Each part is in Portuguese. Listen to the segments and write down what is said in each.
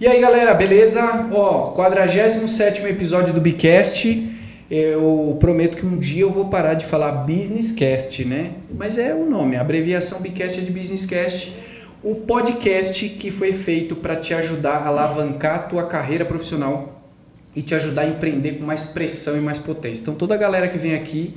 E aí galera, beleza? Ó, 47º episódio do Bicast. Eu prometo que um dia eu vou parar de falar Businesscast, né? Mas é o nome, a abreviação Bicast é de Businesscast. O podcast que foi feito para te ajudar a alavancar a tua carreira profissional e te ajudar a empreender com mais pressão e mais potência. Então toda a galera que vem aqui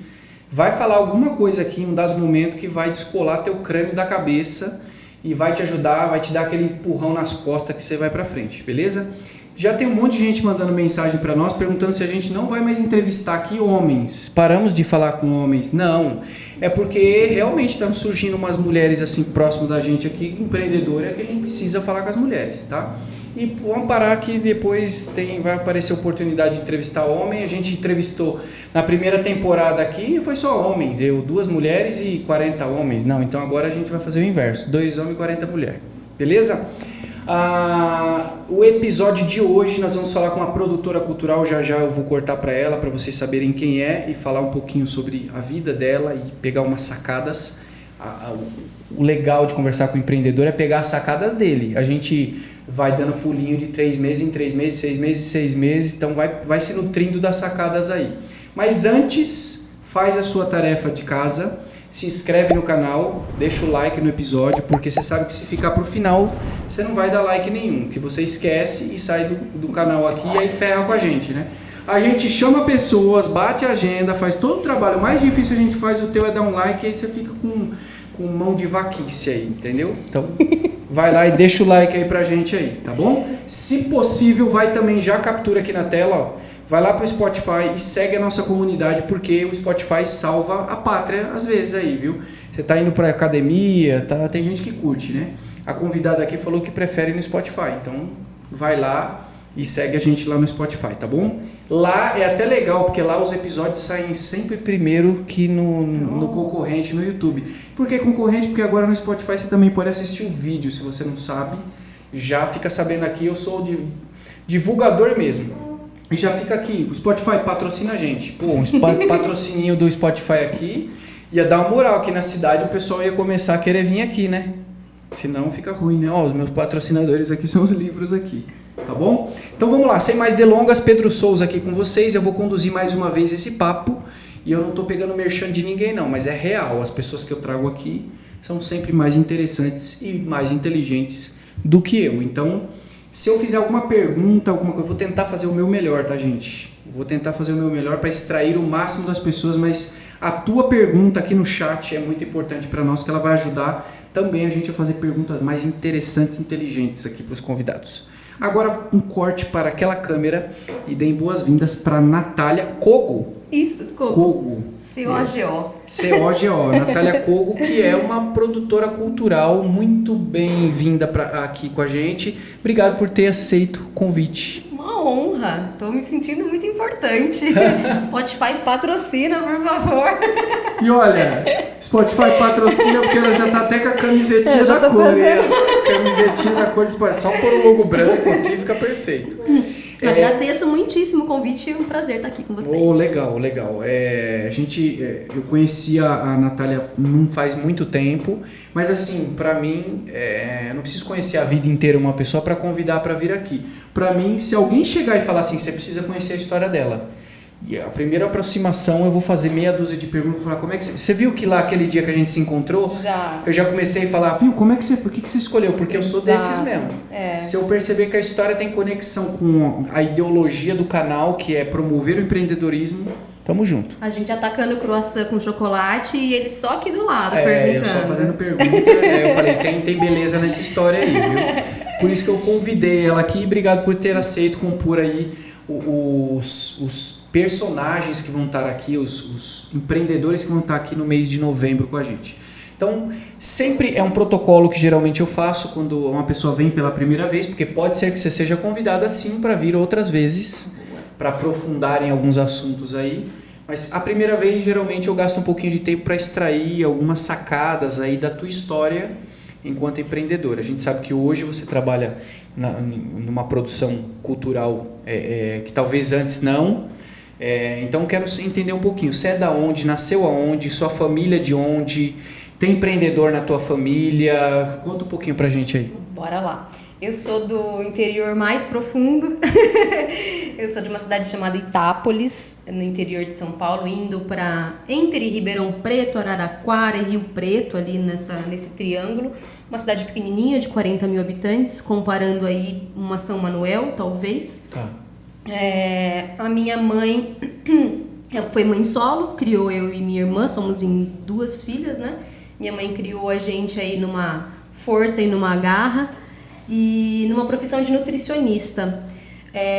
vai falar alguma coisa aqui em um dado momento que vai descolar teu crânio da cabeça e vai te ajudar, vai te dar aquele empurrão nas costas que você vai para frente, beleza? Já tem um monte de gente mandando mensagem para nós perguntando se a gente não vai mais entrevistar aqui homens. Paramos de falar com homens? Não. É porque realmente estão surgindo umas mulheres assim próximo da gente aqui, empreendedora, que a gente precisa falar com as mulheres, tá? E vamos parar que depois vai aparecer a oportunidade de entrevistar homem. A gente entrevistou na primeira temporada aqui e foi só homem. Deu 2 mulheres e 40 homens. Não, então agora a gente vai fazer o inverso. 2 homens e 40 mulheres. Beleza? O episódio de hoje nós vamos falar com uma produtora cultural. Já eu vou cortar para ela, para vocês saberem quem é e falar um pouquinho sobre a vida dela e pegar umas sacadas. O legal de conversar com o empreendedor é pegar as sacadas dele. A gente vai dando pulinho de 3 meses em 3 meses, 6 meses em 6 meses, então vai se nutrindo das sacadas aí. Mas antes, faz a sua tarefa de casa, se inscreve no canal, deixa o like no episódio, porque você sabe que se ficar pro final, você não vai dar like nenhum, que você esquece e sai do canal aqui e aí ferra com a gente, né? A gente chama pessoas, bate a agenda, faz todo o trabalho. O mais difícil a gente faz, o teu é dar um like e aí você fica com mão de vaquice aí, entendeu? Então, vai lá e deixa o like aí pra gente aí, tá bom? Se possível, vai também, já captura aqui na tela, ó. Vai lá pro Spotify e segue a nossa comunidade, porque o Spotify salva a pátria às vezes aí, viu? Você tá indo pra academia, tem gente que curte, né? A convidada aqui falou que prefere no Spotify, então vai lá e segue a gente lá no Spotify, tá bom? Lá é até legal, porque lá os episódios saem sempre primeiro que no concorrente no YouTube. Por que concorrente? Porque agora no Spotify você também pode assistir o vídeo, se você não sabe. Já fica sabendo aqui, eu sou divulgador mesmo. E já fica aqui, o Spotify patrocina a gente. Pô, um patrocininho do Spotify aqui ia dar uma moral aqui na cidade, o pessoal ia começar a querer vir aqui, né? Senão fica ruim, né? Ó, os meus patrocinadores aqui são os livros aqui, tá bom? Então vamos lá, sem mais delongas, Pedro Souza aqui com vocês. Eu vou conduzir mais uma vez esse papo e eu não tô pegando merchan de ninguém não, mas é real. As pessoas que eu trago aqui são sempre mais interessantes e mais inteligentes do que eu. Então, se eu fizer alguma pergunta, alguma coisa, eu vou tentar fazer o meu melhor, tá, gente? Vou tentar fazer o meu melhor para extrair o máximo das pessoas, mas a tua pergunta aqui no chat é muito importante para nós, que ela vai ajudar também a gente a fazer perguntas mais interessantes e inteligentes aqui para os convidados. Agora, um corte para aquela câmera e deem boas-vindas para Natália Cogo. Isso, Cogo. C-O-G-O. C-O-G-O. Natália Cogo, que é uma produtora cultural muito bem-vinda aqui com a gente. Obrigado por ter aceito o convite. Uma honra. Tô me sentindo muito importante. Spotify patrocina, por favor. E olha, Spotify patrocina porque ela já tá até com a camisetinha da cor. Camisetinha da cor de Spotify. Só pôr o logo branco aqui fica perfeito. Agradeço muitíssimo o convite e é um prazer estar aqui com vocês. Oh, legal. Eu conheci a Natália não faz muito tempo, mas assim, pra mim, eu não preciso conhecer a vida inteira uma pessoa pra convidar pra vir aqui. Pra mim, se alguém chegar e falar assim, você precisa conhecer a história dela. E a primeira aproximação eu vou fazer meia dúzia de perguntas, falar como é que você viu que lá aquele dia que a gente se encontrou, eu já comecei a falar, viu, por que você escolheu? Porque eu sou desses mesmo. Se eu perceber que a história tem conexão com a ideologia do canal, que é promover o empreendedorismo, tamo junto. A gente atacando croissant com chocolate e ele só aqui do lado perguntando. Eu só fazendo pergunta, eu falei, tem beleza nessa história aí, viu? Por isso que eu convidei ela aqui, obrigado por ter aceito compor aí os personagens que vão estar aqui, os empreendedores que vão estar aqui no mês de novembro com a gente. Então, sempre é um protocolo que geralmente eu faço quando uma pessoa vem pela primeira vez, porque pode ser que você seja convidada sim para vir outras vezes, para aprofundar em alguns assuntos aí. Mas a primeira vez, geralmente, eu gasto um pouquinho de tempo para extrair algumas sacadas aí da tua história enquanto empreendedor. A gente sabe que hoje você trabalha numa produção cultural que talvez antes não. Então quero entender um pouquinho, você é da onde, nasceu aonde, sua família de onde, tem empreendedor na tua família, conta um pouquinho pra gente aí. Bora lá. Eu sou do interior mais profundo. Eu sou de uma cidade chamada Itápolis, no interior de São Paulo, indo para entre Ribeirão Preto, Araraquara e Rio Preto, ali nesse triângulo. Uma cidade pequenininha, de 40 mil habitantes, comparando aí uma São Manuel, talvez. Tá. A minha mãe foi mãe solo, criou eu e minha irmã, somos em 2 filhas, né? Minha mãe criou a gente aí numa força e numa garra e numa profissão de nutricionista.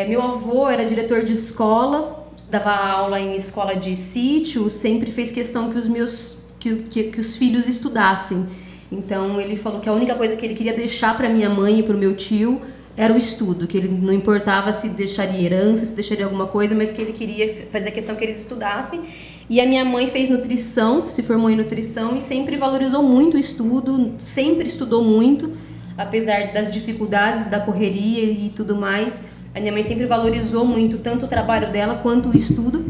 Meu avô era diretor de escola, dava aula em escola de sítio, sempre fez questão que os filhos estudassem. Então ele falou que a única coisa que ele queria deixar para minha mãe e para o meu tio era o estudo, que ele não importava se deixaria herança, se deixaria alguma coisa, mas que ele queria fazer a questão que eles estudassem. E a minha mãe fez nutrição, se formou em nutrição e sempre valorizou muito o estudo, sempre estudou muito, apesar das dificuldades, da correria e tudo mais. A minha mãe sempre valorizou muito tanto o trabalho dela quanto o estudo.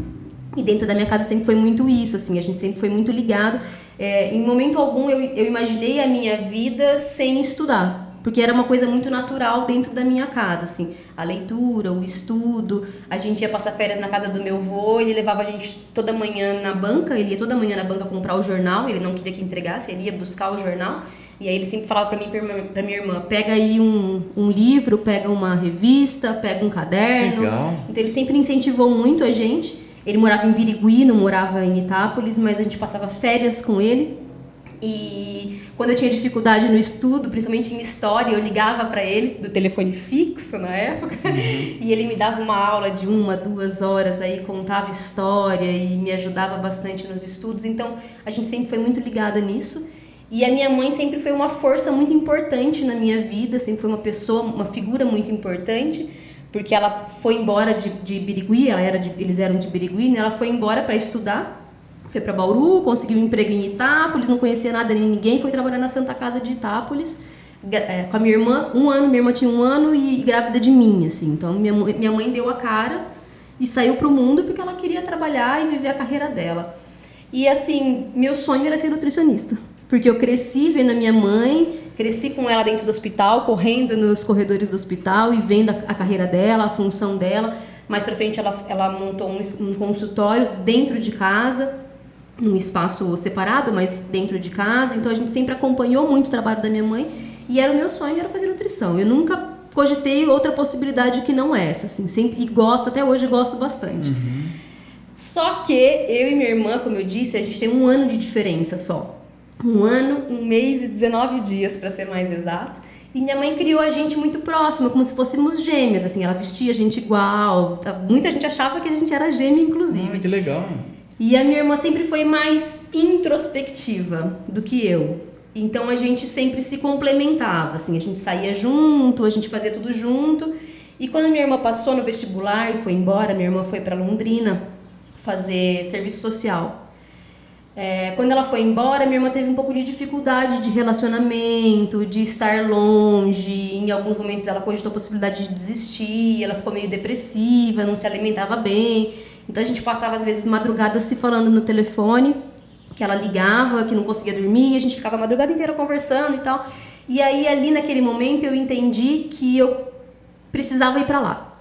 E dentro da minha casa sempre foi muito isso, assim, a gente sempre foi muito ligado. Em momento algum eu imaginei a minha vida sem estudar, porque era uma coisa muito natural dentro da minha casa, assim, a leitura, o estudo. A gente ia passar férias na casa do meu avô, ele levava a gente toda manhã na banca, ele ia toda manhã na banca comprar o jornal, ele não queria que entregasse, ele ia buscar o jornal. E aí ele sempre falava pra mim e pra minha irmã, pega aí um livro, pega uma revista, pega um caderno. Legal. Então ele sempre incentivou muito a gente. Ele morava em Birigui, não morava em Itápolis, mas a gente passava férias com ele. E quando eu tinha dificuldade no estudo, principalmente em história, eu ligava para ele, do telefone fixo na época, e ele me dava uma aula de 1, 2 horas, aí contava história e me ajudava bastante nos estudos. Então a gente sempre foi muito ligada nisso. E a minha mãe sempre foi uma força muito importante na minha vida, sempre foi uma figura muito importante, porque ela foi embora de Birigui, eles eram de Birigui, né? Ela foi embora para estudar, foi para Bauru, conseguiu um emprego em Itápolis, não conhecia nada nem ninguém, foi trabalhar na Santa Casa de Itápolis, com a minha irmã, minha irmã tinha 1 ano e grávida de mim, assim. Então minha mãe deu a cara e saiu pro mundo porque ela queria trabalhar e viver a carreira dela. E assim, meu sonho era ser nutricionista. Porque eu cresci vendo a minha mãe, cresci com ela dentro do hospital, correndo nos corredores do hospital e vendo a carreira dela, a função dela. Mais pra frente ela montou um consultório dentro de casa, num espaço separado, mas dentro de casa. Então a gente sempre acompanhou muito o trabalho da minha mãe e o meu sonho era fazer nutrição. Eu nunca cogitei outra possibilidade que não essa, assim, sempre, até hoje gosto bastante. Uhum. Só que eu e minha irmã, como eu disse, a gente tem 1 ano de diferença só. 1 ano, 1 mês e 19 dias, para ser mais exato. E minha mãe criou a gente muito próxima, como se fôssemos gêmeas, assim, ela vestia a gente igual. Muita gente achava que a gente era gêmea, inclusive. Que legal. E a minha irmã sempre foi mais introspectiva do que eu. Então a gente sempre se complementava, assim, a gente saía junto, a gente fazia tudo junto. E quando minha irmã passou no vestibular e foi embora, minha irmã foi para Londrina fazer serviço social. Quando ela foi embora, minha irmã teve um pouco de dificuldade de relacionamento, de estar longe. Em alguns momentos ela cogitou a possibilidade de desistir, ela ficou meio depressiva, não se alimentava bem. Então a gente passava às vezes madrugadas se falando no telefone, que ela ligava, que não conseguia dormir, a gente ficava a madrugada inteira conversando e tal. E aí ali naquele momento eu entendi que eu precisava ir para lá.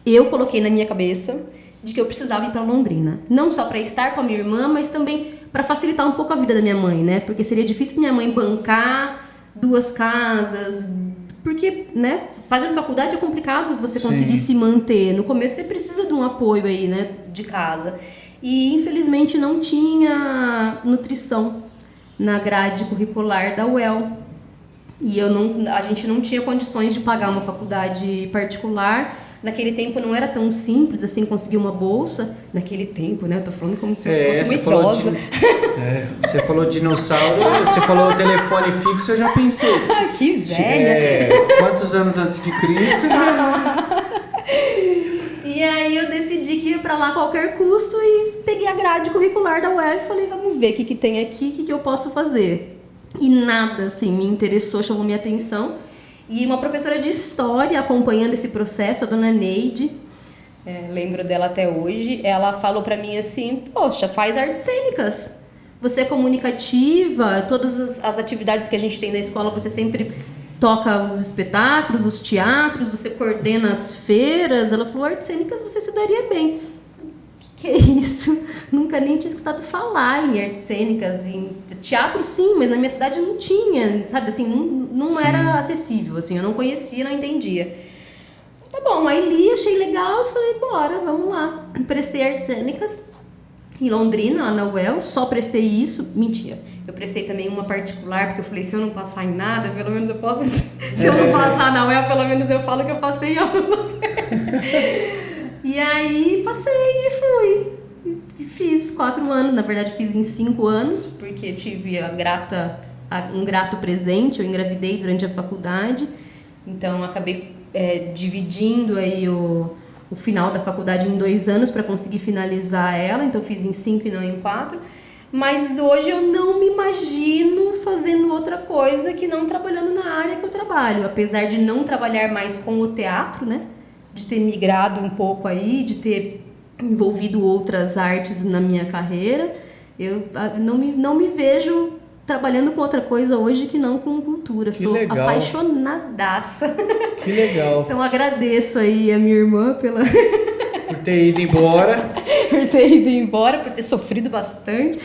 Eu coloquei na minha cabeça de que eu precisava ir para Londrina. Não só para estar com a minha irmã, mas também para facilitar um pouco a vida da minha mãe, né? Porque seria difícil para minha mãe bancar 2 casas, porque, né, fazendo faculdade é complicado você conseguir se manter. No começo você precisa de um apoio aí, né, de casa. E infelizmente não tinha nutrição na grade curricular da UEL. E a gente não tinha condições de pagar uma faculdade particular. Naquele tempo não era tão simples assim conseguir uma bolsa. Naquele tempo, né? Eu tô falando como se eu fosse uma idosa. Você falou dinossauro, você falou telefone fixo, eu já pensei. Que velha! Quantos anos antes de Cristo? E aí eu decidi que ia pra lá a qualquer custo e peguei a grade curricular da UEL e falei, vamos ver o que tem aqui, o que eu posso fazer. E nada, assim, me interessou, chamou minha atenção. E uma professora de história acompanhando esse processo, a dona Neide, lembro dela até hoje, ela falou pra mim assim, poxa, faz artes cênicas. Você é comunicativa, todas as atividades que a gente tem na escola, você sempre toca os espetáculos, os teatros, você coordena as feiras. Ela falou, artes cênicas você se daria bem. Que é isso? Nunca nem tinha escutado falar em artes cênicas, em teatro sim, mas na minha cidade não tinha, sabe, assim, não era acessível, assim, eu não conhecia, não entendia. Tá bom, aí li, achei legal, falei, bora, vamos lá. Prestei artes cênicas em Londrina, lá na UEL, só prestei isso, mentira. Eu prestei também uma particular, porque eu falei, se eu não passar em nada, pelo menos eu posso, se eu não passar na UEL, pelo menos eu falo que eu passei em algum lugar. E aí passei e fui. E fiz 4 anos, na verdade fiz em 5 anos, porque tive um grato presente, eu engravidei durante a faculdade, então acabei dividindo aí o final da faculdade em 2 anos para conseguir finalizar ela, então fiz em 5 e não em 4. Mas hoje eu não me imagino fazendo outra coisa que não trabalhando na área que eu trabalho, apesar de não trabalhar mais com o teatro, né? De ter migrado um pouco aí, de ter envolvido outras artes na minha carreira, eu não me vejo trabalhando com outra coisa hoje que não com cultura. Que sou legal. Apaixonadaça. Que legal. Então agradeço aí a minha irmã por ter ido embora. Por ter sofrido bastante.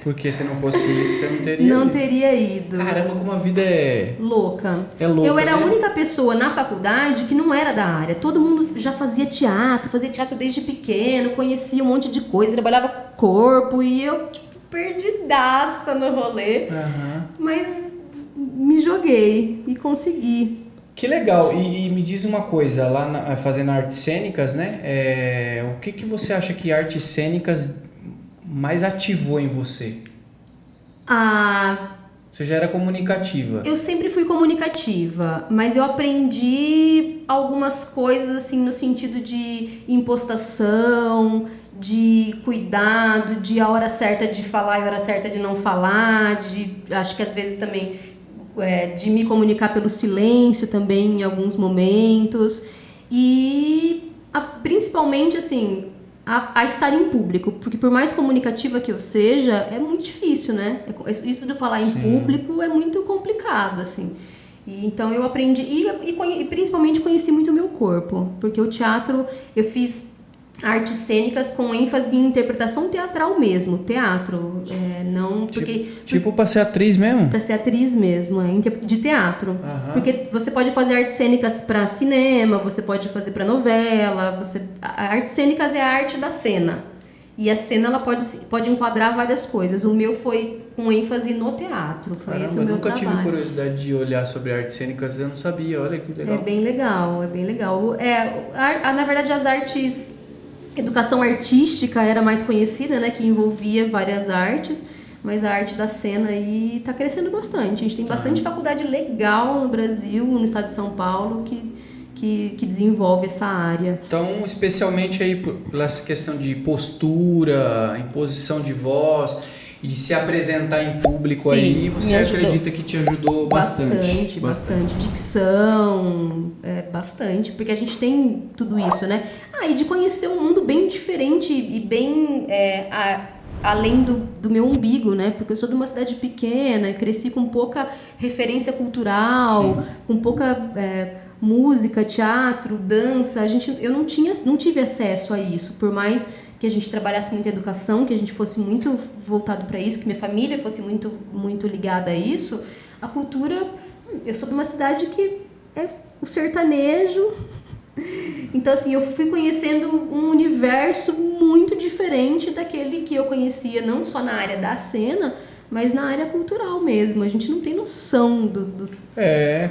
Porque se não fosse isso, você não teria Não ido. teria ido. Caramba, como a vida é louca. É louca, eu era né? a única pessoa na faculdade que não era da área. Todo mundo já fazia teatro desde pequeno, conhecia um monte de coisa, trabalhava com o corpo e eu, tipo, perdidaça no rolê. Uhum. Mas me joguei e consegui. Que legal. E me diz uma coisa, lá fazendo artes cênicas, né? O que você acha que artes cênicas mais ativou em você? Você já era comunicativa. Eu sempre fui comunicativa, mas eu aprendi algumas coisas assim no sentido de impostação, de cuidado, de a hora certa de falar e a hora certa de não falar, acho que às vezes também de me comunicar pelo silêncio também em alguns momentos e principalmente assim a estar em público, porque por mais comunicativa que eu seja, é muito difícil, né? Isso de falar em público é muito complicado, assim. E, então eu aprendi, e principalmente conheci muito o meu corpo, porque o teatro, eu fiz artes cênicas com ênfase em interpretação teatral mesmo, teatro, não porque... Tipo para ser atriz mesmo? Para ser atriz mesmo, de teatro. Uhum. Porque você pode fazer artes cênicas para cinema, você pode fazer para novela, a artes cênicas é a arte da cena. E a cena ela pode enquadrar várias coisas. O meu foi com ênfase no teatro, foi esse o meu trabalho. Eu nunca tive curiosidade de olhar sobre artes cênicas, eu não sabia, olha que legal. É bem legal. Na verdade, as artes... Educação artística era mais conhecida, né, que envolvia várias artes, mas a arte da cena aí está crescendo bastante. A gente tem bastante faculdade legal no Brasil, no estado de São Paulo, que desenvolve essa área. Então, especialmente aí por essa questão de postura, imposição de voz e de se apresentar em público. Sim, aí, você acredita que te ajudou bastante? Bastante. Dicção, bastante, porque a gente tem tudo isso, né? E de conhecer um mundo bem diferente e bem além do meu umbigo, né? Porque eu sou de uma cidade pequena, cresci com pouca referência cultural, sim, com pouca música, teatro, dança. Eu não tive acesso a isso, por mais que a gente trabalhasse muito em educação, que a gente fosse muito voltado para isso, que minha família fosse muito, muito ligada a isso. A cultura, eu sou de uma cidade que é o sertanejo. Então, assim, eu fui conhecendo um universo muito diferente daquele que eu conhecia, não só na área da cena, mas na área cultural mesmo. A gente não tem noção do...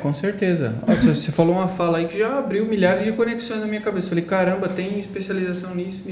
com certeza. Nossa, você falou uma fala aí que já abriu milhares de conexões na minha cabeça. Falei, caramba, tem especialização nisso.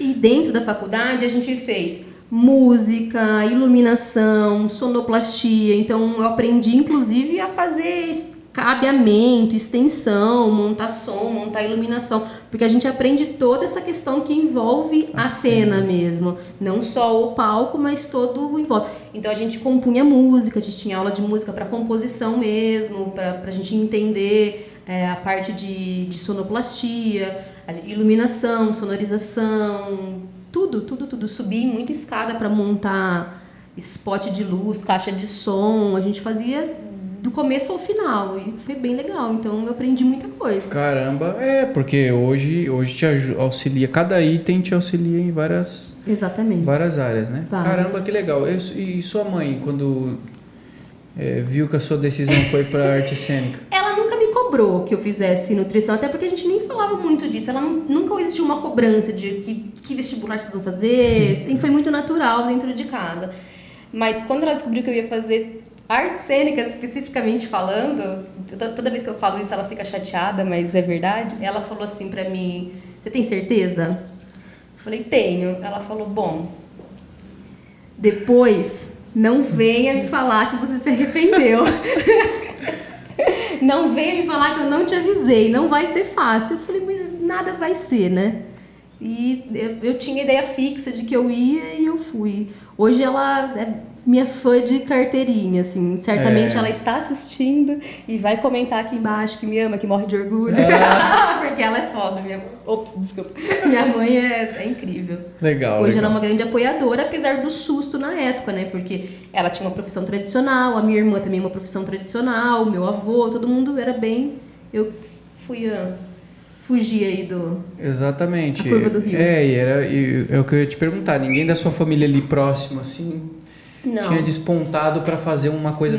E dentro da faculdade a gente fez música, iluminação, sonoplastia. Então eu aprendi inclusive a fazer cabeamento, extensão, montar som, montar iluminação, porque a gente aprende toda essa questão que envolve a cena mesmo, não só o palco, mas todo o envolve. Então a gente compunha música, a gente tinha aula de música para composição mesmo, para a gente entender a parte de sonoplastia, iluminação, sonorização, tudo. Subi muita escada para montar spot de luz, caixa de som, a gente fazia do começo ao final. E foi bem legal. Então, eu aprendi muita coisa. Caramba, porque hoje te auxilia, cada item te auxilia em várias áreas, né? Várias. Caramba, que legal. E sua mãe, quando viu que a sua decisão foi para arte cênica? Ela nunca me cobrou que eu fizesse nutrição, até porque a gente nem falava muito disso. Ela nunca existiu uma cobrança de que vestibular vocês vão fazer. Sempre foi muito natural dentro de casa. Mas quando ela descobriu que eu ia fazer artes cênicas, especificamente falando, toda vez que eu falo isso ela fica chateada, mas é verdade. Ela falou assim pra mim: você tem certeza? Eu falei: tenho. Ela falou: bom, depois não venha me falar que você se arrependeu. Não venha me falar que eu não te avisei, não vai ser fácil. Eu falei: mas nada vai ser, né? E eu tinha ideia fixa de que eu ia e eu fui. Hoje ela é minha fã de carteirinha, assim. Certamente ela está assistindo e vai comentar aqui embaixo que me ama, que morre de orgulho. Porque ela é foda. Desculpa. Minha mãe é incrível. Legal. Hoje ela é uma grande apoiadora, apesar do susto na época, né? Porque ela tinha uma profissão tradicional, a minha irmã também uma profissão tradicional, o meu avô, todo mundo era bem... Eu fugi aí do... Exatamente. A curva do rio. É o que eu ia te perguntar. Ninguém da sua família ali próximo, assim... Não. Tinha despontado para fazer uma coisa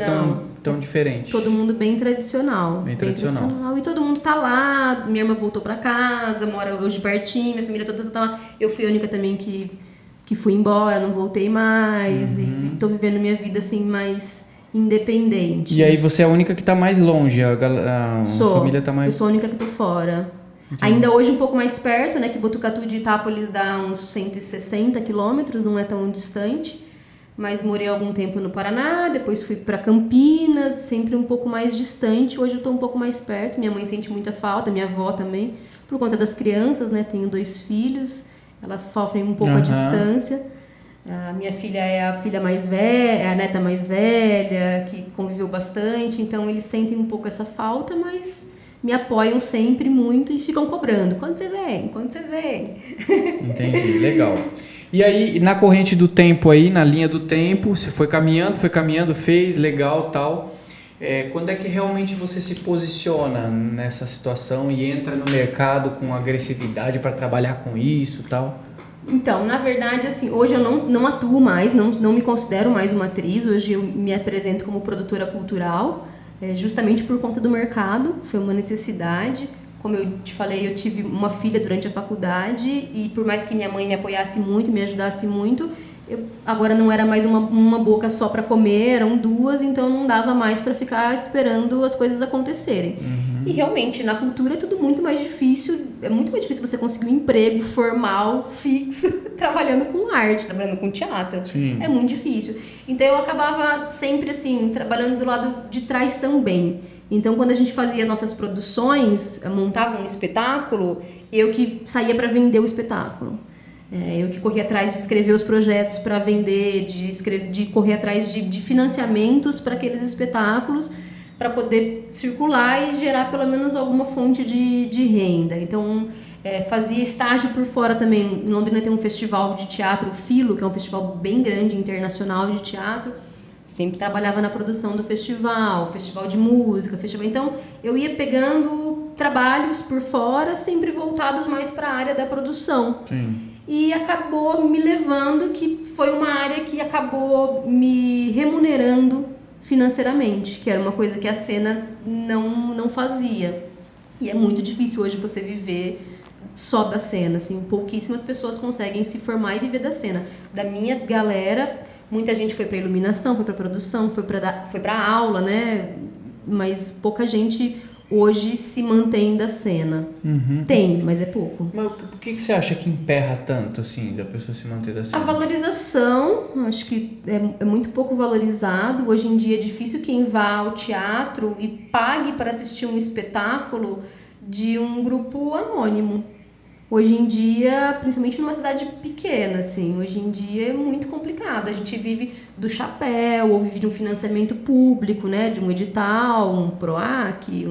tão diferente. Todo mundo bem tradicional. Bem tradicional. E todo mundo tá lá. Minha irmã voltou para casa, mora hoje pertinho, minha família toda tá lá. Eu fui a única também que fui embora, não voltei mais. E tô vivendo minha vida assim mais independente. E aí você é a única que tá mais longe, a família tá mais... Eu sou a única que tô fora. Entendi. Ainda hoje um pouco mais perto, né? Que Botucatu de Itápolis dá uns 160 quilômetros, não é tão distante. Mas morei algum tempo no Paraná, depois fui para Campinas, sempre um pouco mais distante. Hoje eu tô um pouco mais perto, minha mãe sente muita falta, minha avó também, por conta das crianças, né? Tenho 2 filhos, elas sofrem um pouco a distância. A minha filha é a filha mais velha, a neta mais velha, que conviveu bastante, então eles sentem um pouco essa falta, mas me apoiam sempre muito e ficam cobrando. Quando você vem? Quando você vem? Entendi, legal. E aí, na corrente do tempo aí, na linha do tempo, você foi caminhando, fez, legal, tal. Quando é que realmente você se posiciona nessa situação e entra no mercado com agressividade para trabalhar com isso e tal? Então, na verdade, assim, hoje eu não atuo mais, não me considero mais uma atriz. Hoje eu me apresento como produtora cultural, justamente por conta do mercado, foi uma necessidade. Como eu te falei, eu tive uma filha durante a faculdade e por mais que minha mãe me apoiasse muito, me ajudasse muito, eu agora não era mais uma boca só para comer, eram 2, então não dava mais para ficar esperando as coisas acontecerem. E realmente, na cultura é tudo muito mais difícil, é muito mais difícil você conseguir um emprego formal, fixo, trabalhando com arte, trabalhando com teatro. Sim. É muito difícil. Então eu acabava sempre assim, trabalhando do lado de trás também. Então, quando a gente fazia as nossas produções, montava um espetáculo, eu que saía para vender o espetáculo. Eu que corria atrás de escrever os projetos para vender, de correr atrás de financiamentos para aqueles espetáculos, para poder circular e gerar pelo menos alguma fonte de renda. Então, fazia estágio por fora também. Em Londrina tem um festival de teatro, o Filo, que é um festival bem grande, internacional de teatro. Sempre trabalhava na produção do festival de música, Então, eu ia pegando trabalhos por fora, sempre voltados mais para a área da produção. Sim. E acabou me levando, que foi uma área que acabou me remunerando financeiramente, que era uma coisa que a cena não fazia. E é muito difícil hoje você viver só da cena, assim, pouquíssimas pessoas conseguem se formar e viver da cena. Da minha galera... Muita gente foi para iluminação, foi para produção, foi para aula, né? Mas pouca gente hoje se mantém da cena. Tem, mas é pouco. Mas por que você acha que emperra tanto, assim, da pessoa se manter da cena? A valorização, acho que é muito pouco valorizado. Hoje em dia é difícil quem vá ao teatro e pague para assistir um espetáculo de um grupo anônimo. Hoje em dia, principalmente numa cidade pequena, assim, hoje em dia é muito complicado. A gente vive do chapéu, ou vive de um financiamento público, né, de um edital, um PROAC,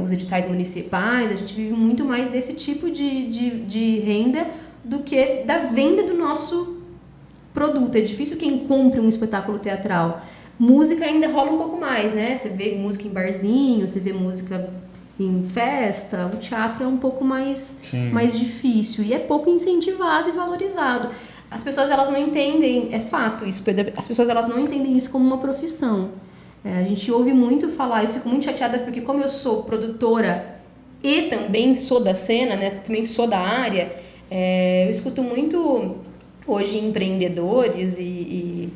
os editais municipais. A gente vive muito mais desse tipo de renda do que da venda do nosso produto. É difícil quem compre um espetáculo teatral. Música ainda rola um pouco mais, né? Você vê música em barzinho, você vê música em festa. O teatro é um pouco mais difícil e é pouco incentivado e valorizado. As pessoas, elas não entendem, é fato isso, Pedro, as pessoas, elas não entendem isso como uma profissão. A gente ouve muito falar, eu fico muito chateada porque como eu sou produtora e também sou da cena, né? Também sou da área, eu escuto muito hoje empreendedores e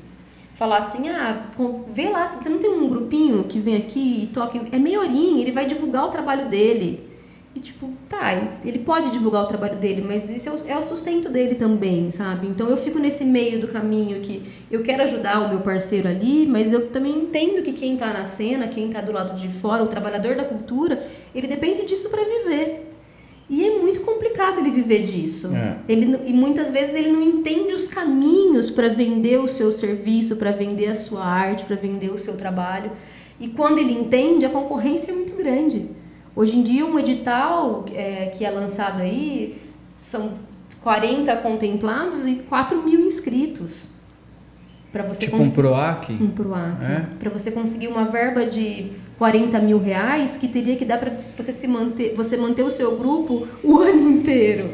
falar assim, vê lá, você não tem um grupinho que vem aqui e toca, é meia horinha, ele vai divulgar o trabalho dele. E tipo, ele pode divulgar o trabalho dele, mas isso é o sustento dele também, sabe? Então eu fico nesse meio do caminho que eu quero ajudar o meu parceiro ali, mas eu também entendo que quem tá na cena, quem tá do lado de fora, o trabalhador da cultura, ele depende disso para viver. E é muito complicado ele viver disso. E muitas vezes ele não entende os caminhos para vender o seu serviço, para vender a sua arte, para vender o seu trabalho. E quando ele entende, a concorrência é muito grande. Hoje em dia, um edital que é lançado aí, são 40 contemplados e 4 mil inscritos. Para você tipo um PROAC? Um PROAC. Para você conseguir uma verba de 40 mil reais, que teria que dar para você manter o seu grupo o ano inteiro,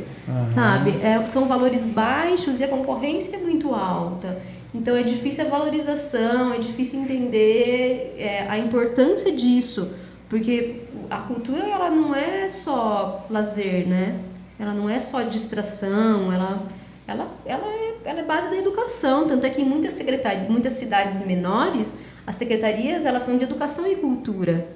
sabe? São valores baixos e a concorrência é muito alta. Então, é difícil a valorização, é difícil entender a importância disso. Porque a cultura, ela não é só lazer, né? Ela não é só distração, ela é base da educação. Tanto é que em muitas cidades menores, as secretarias, elas são de educação e cultura.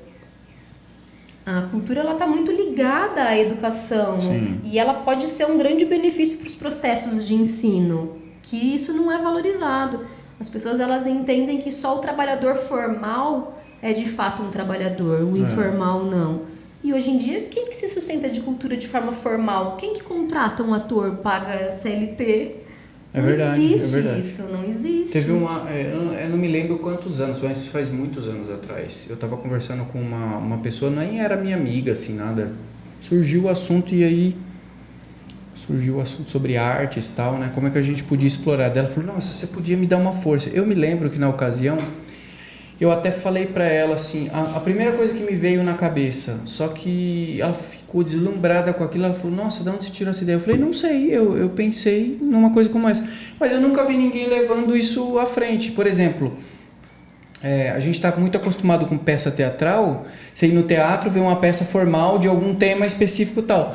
A cultura, ela está muito ligada à educação. Sim. E ela pode ser um grande benefício para os processos de ensino, que isso não é valorizado. As pessoas, elas entendem que só o trabalhador formal é de fato um trabalhador, o informal não. E hoje em dia, quem que se sustenta de cultura de forma formal? Quem que contrata um ator, paga CLT? É verdade, não existe é verdade. isso, não existe. Teve eu não me lembro quantos anos, mas faz muitos anos atrás. Eu tava conversando com uma pessoa, nem era minha amiga, assim, nada. Surgiu o assunto sobre artes e tal, né? Como é que a gente podia explorar? Ela falou, nossa, você podia me dar uma força. Eu me lembro que na ocasião, eu até falei pra ela assim, a primeira coisa que me veio na cabeça, só que ela ficou deslumbrada com aquilo, ela falou, nossa, de onde você tirou essa ideia? Eu falei, não sei, eu pensei numa coisa como essa, mas eu nunca vi ninguém levando isso à frente. Por exemplo, a gente está muito acostumado com peça teatral, você ir no teatro, ver uma peça formal de algum tema específico e tal,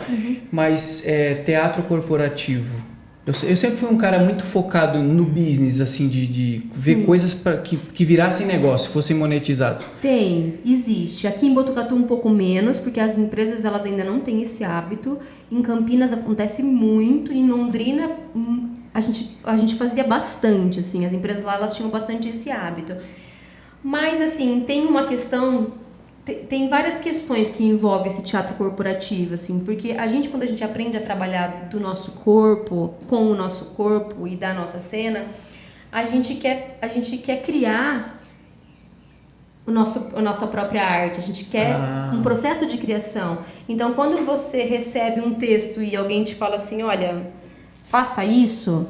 mas teatro corporativo, eu sempre fui um cara muito focado no business, assim, de ver coisas que virassem negócio, fossem monetizados. Existe. Aqui em Botucatu um pouco menos, porque as empresas, elas ainda não têm esse hábito. Em Campinas acontece muito, em Londrina a gente fazia bastante, assim, as empresas lá, elas tinham bastante esse hábito. Mas, assim, tem uma questão... Tem várias questões que envolvem esse teatro corporativo, assim, porque quando a gente aprende a trabalhar do nosso corpo, com o nosso corpo e da nossa cena, a gente quer criar a nossa própria arte, a gente quer um processo de criação. Então, quando você recebe um texto e alguém te fala assim, olha, faça isso,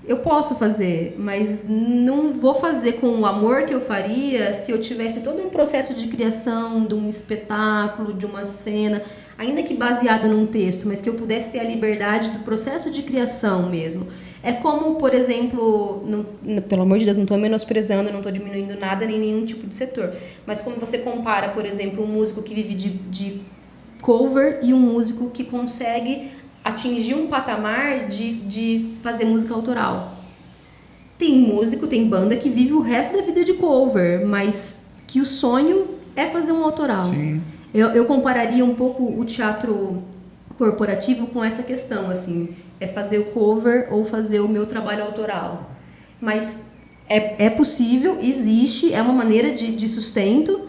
eu posso fazer, mas não vou fazer com o amor que eu faria se eu tivesse todo um processo de criação de um espetáculo, de uma cena, ainda que baseado num texto, mas que eu pudesse ter a liberdade do processo de criação mesmo. É como, por exemplo, pelo amor de Deus, não estou menosprezando, não estou diminuindo nada, nem nenhum tipo de setor, mas como você compara, por exemplo, um músico que vive de cover e um músico que consegue atingir um patamar de fazer música autoral. Tem banda que vive o resto da vida de cover, mas que o sonho é fazer um autoral. Sim. Eu compararia um pouco o teatro corporativo com essa questão, assim, é fazer o cover ou fazer o meu trabalho autoral. Mas é possível, existe, é uma maneira de sustento,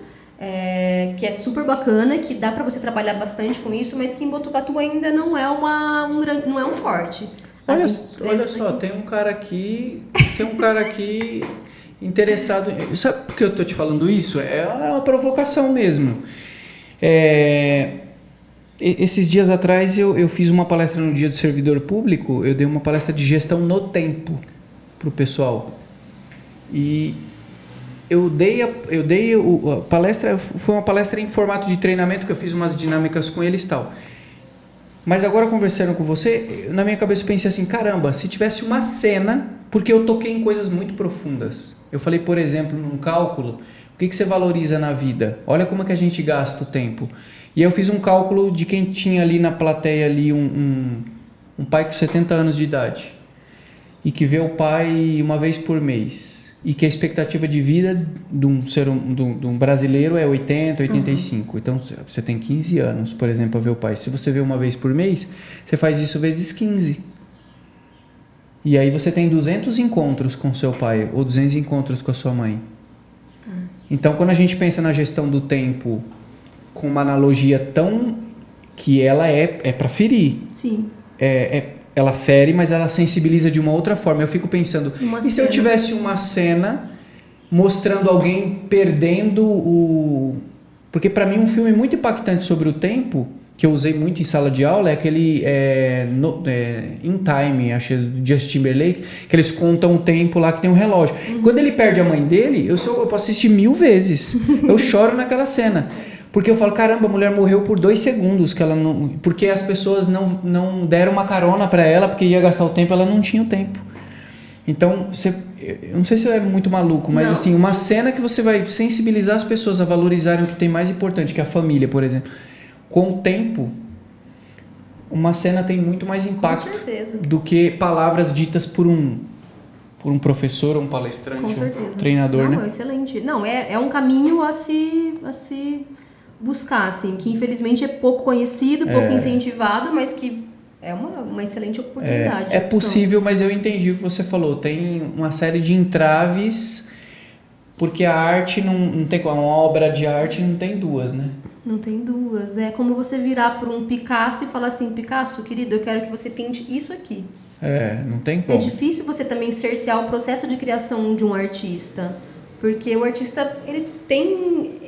que é super bacana, que dá para você trabalhar bastante com isso, mas que em Botucatu ainda não é um forte. Olha só, tem um cara aqui interessado. Sabe por que eu tô te falando isso? É uma provocação mesmo. Esses dias atrás eu fiz uma palestra no Dia do Servidor Público, eu dei uma palestra de gestão no tempo pro pessoal. E eu dei a palestra, foi uma palestra em formato de treinamento, que eu fiz umas dinâmicas com eles e tal. Mas agora, conversando com você, na minha cabeça eu pensei assim, caramba, se tivesse uma cena, porque eu toquei em coisas muito profundas. Eu falei, por exemplo, num cálculo, o que você valoriza na vida? Olha como é que a gente gasta o tempo. E eu fiz um cálculo de quem tinha ali na plateia ali um pai com 70 anos de idade e que vê o pai uma vez por mês e que a expectativa de vida de um brasileiro é 80, 85. Então você tem 15 anos, por exemplo, para ver o pai. Se você vê uma vez por mês, você faz isso vezes 15. E aí você tem 200 encontros com seu pai ou 200 encontros com a sua mãe. Então, quando a gente pensa na gestão do tempo com uma analogia tão... que ela é para ferir. Sim. Ela fere, mas ela sensibiliza de uma outra forma. Eu fico pensando, se eu tivesse uma cena mostrando alguém perdendo o... Porque para mim um filme muito impactante sobre o tempo, que eu usei muito em sala de aula, é aquele In Time, acho, do Justin Timberlake, que eles contam o tempo lá que tem um relógio. Quando ele perde a mãe dele, eu posso assistir 1000 vezes. Eu choro naquela cena. Porque eu falo, caramba, a mulher morreu por 2 segundos, que ela não, porque as pessoas não deram uma carona para ela, porque ia gastar o tempo, ela não tinha o tempo. Então, eu não sei se é muito maluco, mas assim, uma cena que você vai sensibilizar as pessoas a valorizarem o que tem mais importante, que é a família, por exemplo. Com o tempo, uma cena tem muito mais impacto do que palavras ditas por um professor, um palestrante, um treinador, né? Não, excelente. Não, é um caminho a se buscar, assim, que infelizmente é pouco conhecido, pouco incentivado, mas que é uma excelente oportunidade. É possível, mas eu entendi o que você falou. Tem uma série de entraves, porque a arte não tem... Uma obra de arte não tem duas, né? Não tem duas. É como você virar para um Picasso e falar assim, Picasso, querido, eu quero que você pinte isso aqui. Não tem como. É difícil você também cercear o processo de criação de um artista, porque o artista, ele tem...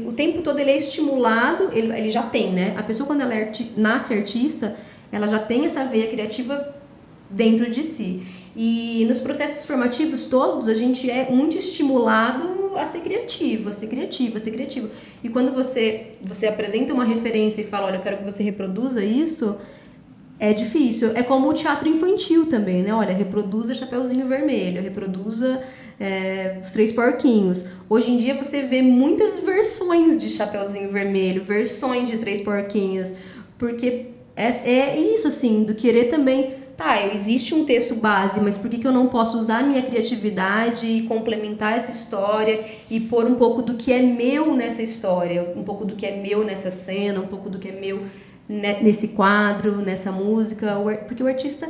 o tempo todo ele é estimulado, ele já tem, né? A pessoa, quando ela nasce artista, ela já tem essa veia criativa dentro de si. E nos processos formativos todos, a gente é muito estimulado a ser criativo, a ser criativo, a ser criativo. E quando você apresenta uma referência e fala, olha, eu quero que você reproduza isso, é difícil. É como o teatro infantil também, né? Olha, reproduza Chapeuzinho Vermelho, reproduza Os Três Porquinhos. Hoje em dia você vê muitas versões de Chapeuzinho Vermelho, versões de Três Porquinhos, porque é isso, assim, do querer também... Tá, existe um texto base, mas por que eu não posso usar a minha criatividade e complementar essa história e pôr um pouco do que é meu nessa história, um pouco do que é meu nessa cena, um pouco do que é meu nesse quadro, nessa música, porque o artista,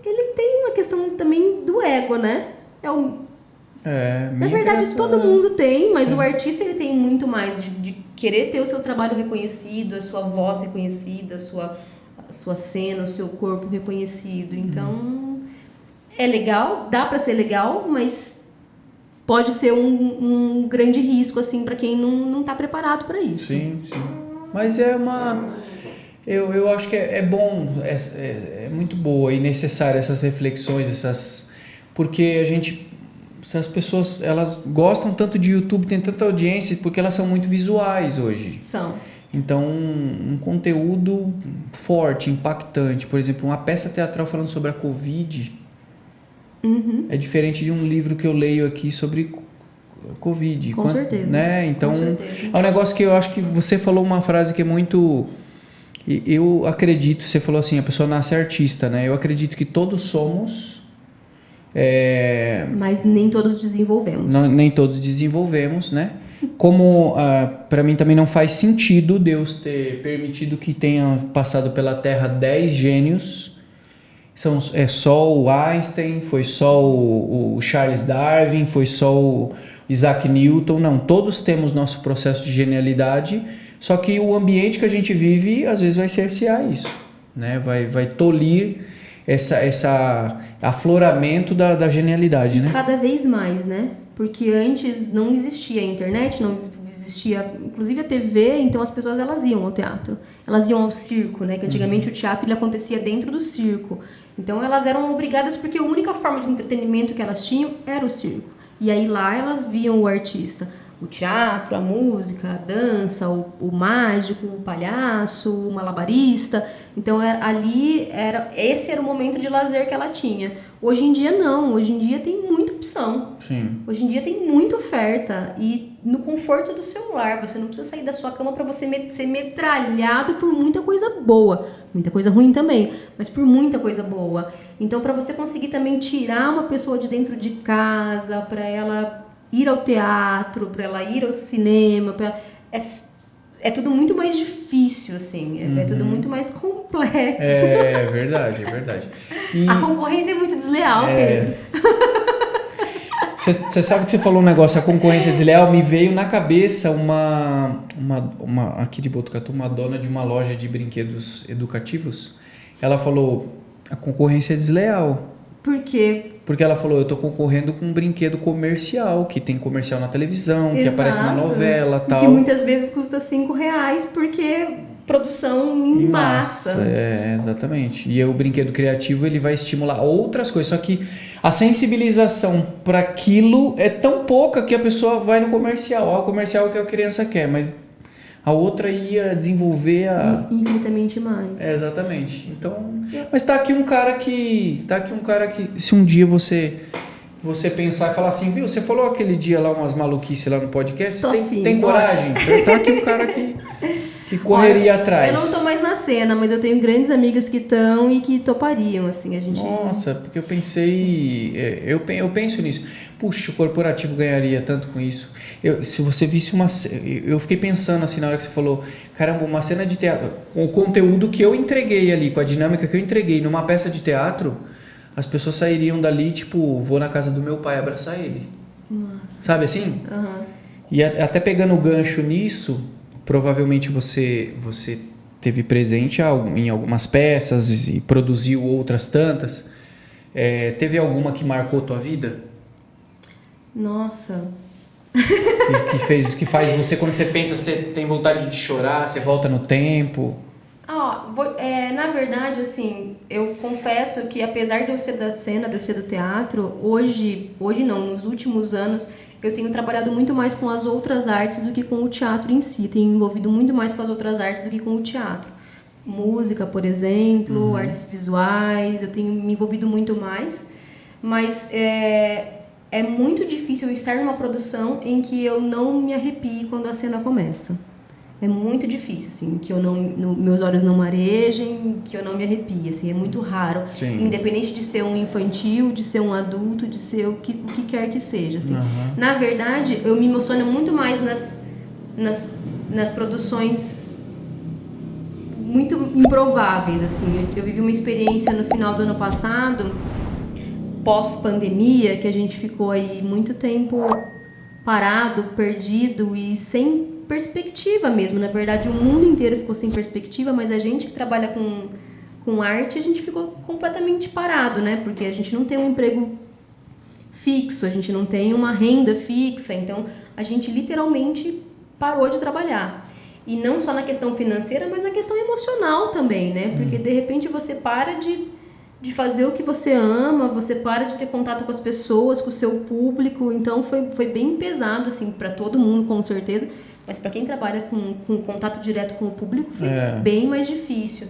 ele tem uma questão também do ego, né? Na verdade, todo mundo tem, mas o artista, ele tem muito mais de querer ter o seu trabalho reconhecido, a sua voz reconhecida, a sua cena, o seu corpo reconhecido. Então, é legal, dá pra ser legal, mas pode ser um grande risco, assim, pra quem não tá preparado pra isso. Sim. Mas eu acho que é bom, é muito boa e necessária essas reflexões, porque as pessoas, elas gostam tanto de YouTube, tem tanta audiência, porque elas são muito visuais hoje. São. Então, um conteúdo forte, impactante, por exemplo, uma peça teatral falando sobre a Covid, é diferente de um livro que eu leio aqui sobre Covid. Com certeza. Né? Então, com certeza. É um negócio que eu acho que você falou uma frase que é muito... Eu acredito, você falou assim, a pessoa nasce artista, né? Eu acredito que todos somos... Mas nem todos desenvolvemos. Nem todos desenvolvemos, né? Como para mim também não faz sentido Deus ter permitido que tenha passado pela Terra 10 gênios. É só o Einstein, foi só o Charles Darwin, foi só o Isaac Newton. Não, todos temos nosso processo de genialidade, só que o ambiente que a gente vive às vezes vai cercear isso, né? Vai tolir essa afloramento da genialidade, né? Cada vez mais, né? Porque antes não existia a internet, não existia, inclusive a TV, então as pessoas, elas iam ao teatro, elas iam ao circo, né? Que antigamente o teatro, ele acontecia dentro do circo. Então elas eram obrigadas, porque a única forma de entretenimento que elas tinham era o circo. E aí lá elas viam o artista. O teatro, a música, a dança, o mágico, o palhaço, o malabarista. Então esse era o momento de lazer que ela tinha. Hoje em dia não, hoje em dia tem muita opção. Sim. Hoje em dia tem muita oferta e no conforto do seu lar. Você não precisa sair da sua cama para você ser metralhado por muita coisa boa. Muita coisa ruim também, mas por muita coisa boa. Então para você conseguir também tirar uma pessoa de dentro de casa, para ela ir ao teatro, para ela ir ao cinema, é tudo muito mais difícil, assim, é tudo muito mais complexo. É verdade, é verdade. E a concorrência é muito desleal, Pedro. Você sabe que você falou um negócio, a concorrência desleal, me veio na cabeça uma aqui de Botucatu, uma dona de uma loja de brinquedos educativos. Ela falou, a concorrência é desleal. Por quê? Porque ela falou, eu tô concorrendo com um brinquedo comercial, que tem comercial na televisão, Exato. que aparece na novela e tal. E que muitas vezes custa R$5, porque produção em massa. Exatamente. E o brinquedo criativo, ele vai estimular outras coisas, só que a sensibilização para aquilo é tão pouca que a pessoa vai no comercial. O comercial é o que a criança quer, mas a outra ia desenvolver infinitamente mais. Exatamente. Então, mas tá aqui um cara que se um dia você pensar e falar assim, viu, você falou aquele dia lá umas maluquices lá no podcast, tem coragem? Tá aqui um cara que correria atrás. Eu não tô mais na cena, mas eu tenho grandes amigos que estão e que topariam, assim, a gente... Nossa, porque eu pensei... Eu penso nisso. Puxa, o corporativo ganharia tanto com isso. Se você visse eu fiquei pensando assim na hora que você falou, caramba, uma cena de teatro, com o conteúdo que eu entreguei ali, com a dinâmica que eu entreguei numa peça de teatro, as pessoas sairiam dali, tipo, vou na casa do meu pai abraçar ele. Nossa. Sabe assim? Uhum. E até pegando o gancho nisso, provavelmente você teve presente em algumas peças e produziu outras tantas. Teve alguma que marcou tua vida? Nossa. Que faz você, quando você pensa, você tem vontade de chorar, você volta no tempo? Na verdade, assim, eu confesso que apesar de eu ser da cena, de eu ser do teatro, hoje não, nos últimos anos, eu tenho trabalhado muito mais com as outras artes do que com o teatro em si. Tenho envolvido muito mais com as outras artes do que com o teatro. Música, por exemplo, artes visuais, eu tenho me envolvido muito mais. Mas é muito difícil eu estar numa produção em que eu não me arrepie quando a cena começa. É muito difícil, assim, que meus olhos não marejem, que eu não me arrepie, assim, é muito raro. Sim. Independente de ser um infantil, de ser um adulto, de ser o que quer que seja, assim. Na verdade, eu me emociono muito mais nas produções muito improváveis, assim. Eu vivi uma experiência no final do ano passado, pós-pandemia, que a gente ficou aí muito tempo parado, perdido e sem perspectiva mesmo. Na verdade, o mundo inteiro ficou sem perspectiva, mas a gente que trabalha com arte, a gente ficou completamente parado, né? Porque a gente não tem um emprego fixo, a gente não tem uma renda fixa, então a gente literalmente parou de trabalhar. E não só na questão financeira, mas na questão emocional também, né? Porque de repente você para de fazer o que você ama, você para de ter contato com as pessoas, com o seu público. Então foi bem pesado, assim, para todo mundo, com certeza. Mas para quem trabalha com contato direto com o público, foi bem mais difícil.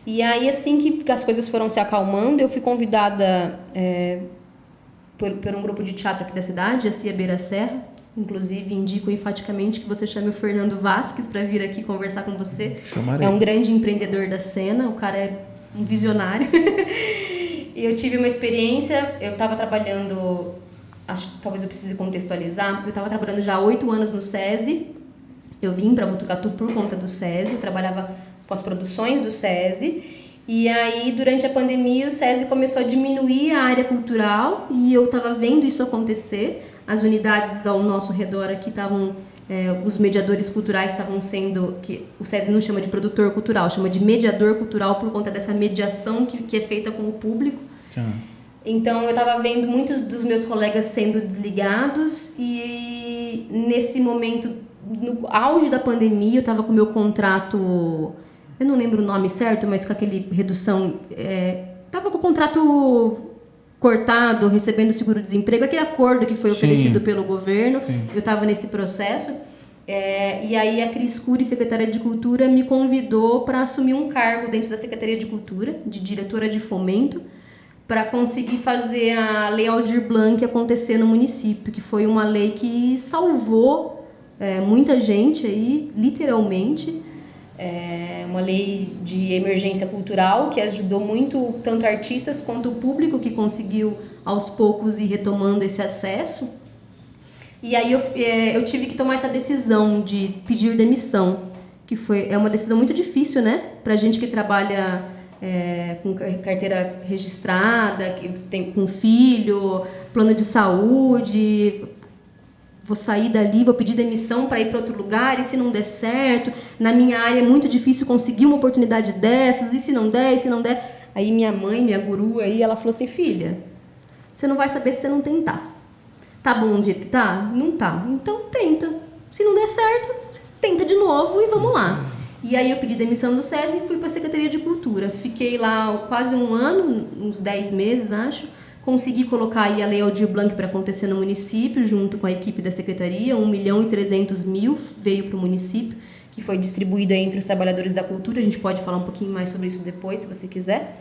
E aí, assim que as coisas foram se acalmando, eu fui convidada por um grupo de teatro aqui da cidade, a Cia Beira Serra. Inclusive, indico enfaticamente que você chame o Fernando Vasques para vir aqui conversar com você. Chamarei. É um grande empreendedor da cena, o cara é um visionário. E eu tive uma experiência, eu estava trabalhando, acho que talvez eu precise contextualizar, eu estava trabalhando já há 8 anos no SESI, eu vim para Botucatu por conta do SESI, eu trabalhava com as produções do SESI, e aí durante a pandemia o SESI começou a diminuir a área cultural e eu estava vendo isso acontecer, as unidades ao nosso redor aqui estavam... os mediadores culturais estavam sendo, que o SESI não chama de produtor cultural, chama de mediador cultural por conta dessa mediação que é feita com o público. Então eu estava vendo muitos dos meus colegas sendo desligados e nesse momento, no auge da pandemia, eu estava com o meu contrato, eu não lembro o nome certo, mas com aquele redução, estava com o contrato cortado, recebendo seguro-desemprego, aquele acordo que foi oferecido pelo governo. Sim. Eu estava nesse processo. E aí a Cris Cury, secretária de Cultura, me convidou para assumir um cargo dentro da Secretaria de Cultura, de diretora de fomento, para conseguir fazer a Lei Aldir Blanc acontecer no município, que foi uma lei que salvou muita gente aí, literalmente. Uma lei de emergência cultural que ajudou muito tanto artistas quanto o público, que conseguiu aos poucos ir retomando esse acesso. E aí eu tive que tomar essa decisão de pedir demissão, que é uma decisão muito difícil, né? Pra gente que trabalha com carteira registrada, que tem com filho, plano de saúde. Vou sair dali, vou pedir demissão para ir para outro lugar, e se não der certo, na minha área é muito difícil conseguir uma oportunidade dessas, e se não der, e se não der. Aí minha mãe, minha guru, aí ela falou assim: filha, você não vai saber se você não tentar. Tá bom do jeito que tá? Não tá. Então tenta. Se não der certo, você tenta de novo e vamos lá. E aí eu pedi demissão do SESI e fui para a Secretaria de Cultura. Fiquei lá quase um ano, uns 10 meses, acho. Consegui colocar aí a Lei Aldir Blanc para acontecer no município, junto com a equipe da Secretaria. 1.300.000 veio para o município, que foi distribuído entre os trabalhadores da cultura. A gente pode falar um pouquinho mais sobre isso depois, se você quiser.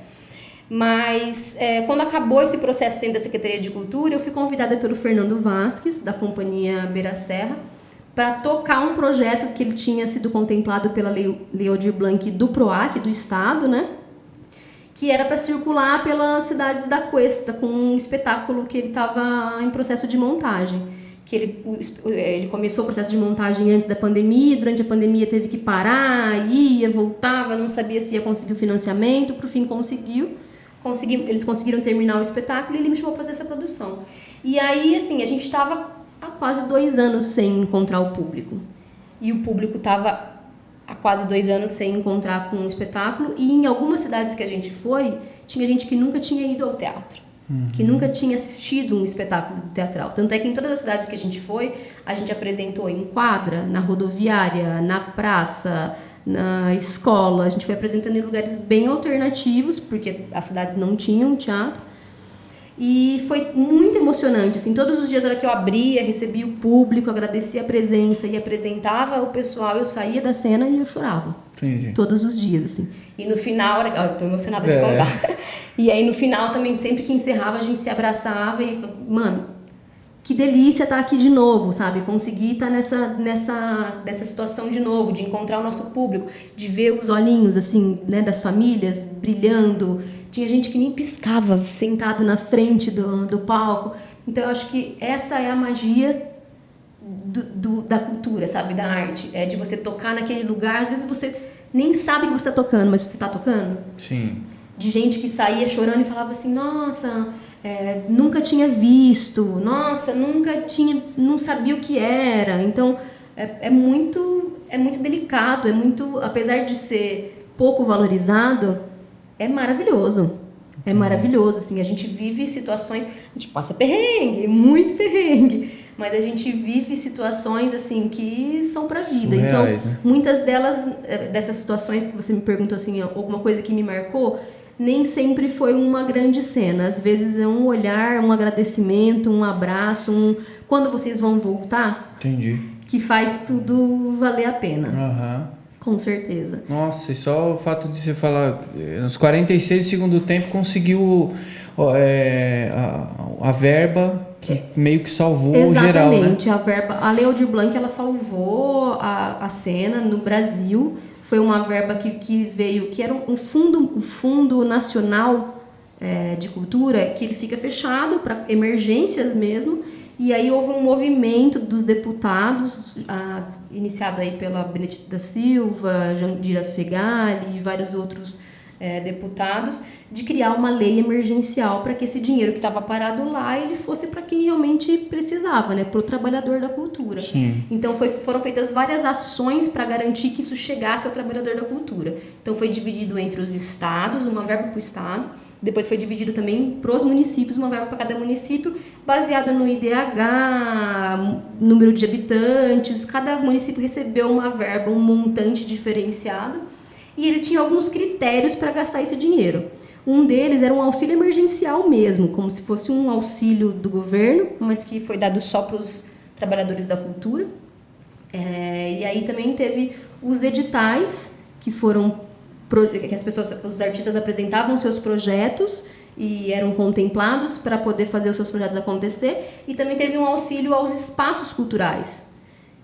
Mas quando acabou esse processo dentro da Secretaria de Cultura, eu fui convidada pelo Fernando Vasques, da Companhia Beira Serra, para tocar um projeto que ele tinha sido contemplado pela Lei Aldir Blanc do PROAC, do Estado, né? Que era para circular pelas cidades da Cuesta, com um espetáculo que ele estava em processo de montagem. Que ele começou o processo de montagem antes da pandemia, durante a pandemia teve que parar, ia, voltava, não sabia se ia conseguir o financiamento, por fim eles conseguiram terminar o espetáculo e ele me chamou para fazer essa produção. E aí, assim, a gente estava há quase 2 anos sem encontrar o público. E o público estava há quase 2 anos sem encontrar com um espetáculo, e em algumas cidades que a gente foi, tinha gente que nunca tinha ido ao teatro, que nunca tinha assistido um espetáculo teatral. Tanto é que em todas as cidades que a gente foi, a gente apresentou em quadra, na rodoviária, na praça, na escola. A gente foi apresentando em lugares bem alternativos, porque as cidades não tinham teatro. E foi muito emocionante, assim, todos os dias, na hora que eu abria, recebia o público, agradecia a presença e apresentava o pessoal, eu saía da cena e eu chorava. Entendi. Todos os dias, assim. E no final, eu tô emocionada de contar. E aí no final também, sempre que encerrava, a gente se abraçava e falava, mano, que delícia estar aqui de novo, sabe? Conseguir estar nessa situação de novo, de encontrar o nosso público, de ver os olhinhos, assim, né, das famílias brilhando. Tinha gente que nem piscava sentado na frente do palco. Então eu acho que essa é a magia da cultura, sabe? Da arte. É de você tocar naquele lugar. Às vezes você nem sabe que você está tocando, mas você está tocando. Sim. De gente que saía chorando e falava assim, nossa, nunca tinha visto, nossa, não sabia o que era. Então é muito delicado, apesar de ser pouco valorizado, é maravilhoso. É maravilhoso, assim, a gente vive situações, a gente passa perrengue, muito perrengue, mas a gente vive situações, assim, que são pra vida. Surreais, então, né? muitas dessas situações que você me perguntou, assim, alguma coisa que me marcou, nem sempre foi uma grande cena. Às vezes é um olhar, um agradecimento, um abraço, quando vocês vão voltar, Entendi. que faz tudo valer a pena. Aham. Com certeza. Nossa, e só o fato de você falar, nos 46 do segundo tempo conseguiu a verba que meio que salvou geral, né? Exatamente, a Lei Aldir Blanc, ela salvou a cena no Brasil. Foi uma verba que veio, que era um fundo nacional de cultura, que ele fica fechado para emergências mesmo. E aí houve um movimento dos deputados, iniciado aí pela Benedita da Silva, Jandira Fegali e vários outros deputados, de criar uma lei emergencial para que esse dinheiro que estava parado lá, ele fosse para quem realmente precisava, né? Para o trabalhador da cultura. Sim. Então foram feitas várias ações para garantir que isso chegasse ao trabalhador da cultura. Então foi dividido entre os estados, uma verba para o estado, depois foi dividido também para os municípios, uma verba para cada município, baseada no IDH, número de habitantes. Cada município recebeu uma verba, um montante diferenciado, e ele tinha alguns critérios para gastar esse dinheiro. Um deles era um auxílio emergencial mesmo, como se fosse um auxílio do governo, mas que foi dado só para os trabalhadores da cultura. E aí também teve os editais, que foram que os artistas apresentavam seus projetos e eram contemplados para poder fazer os seus projetos acontecer. E também teve um auxílio aos espaços culturais,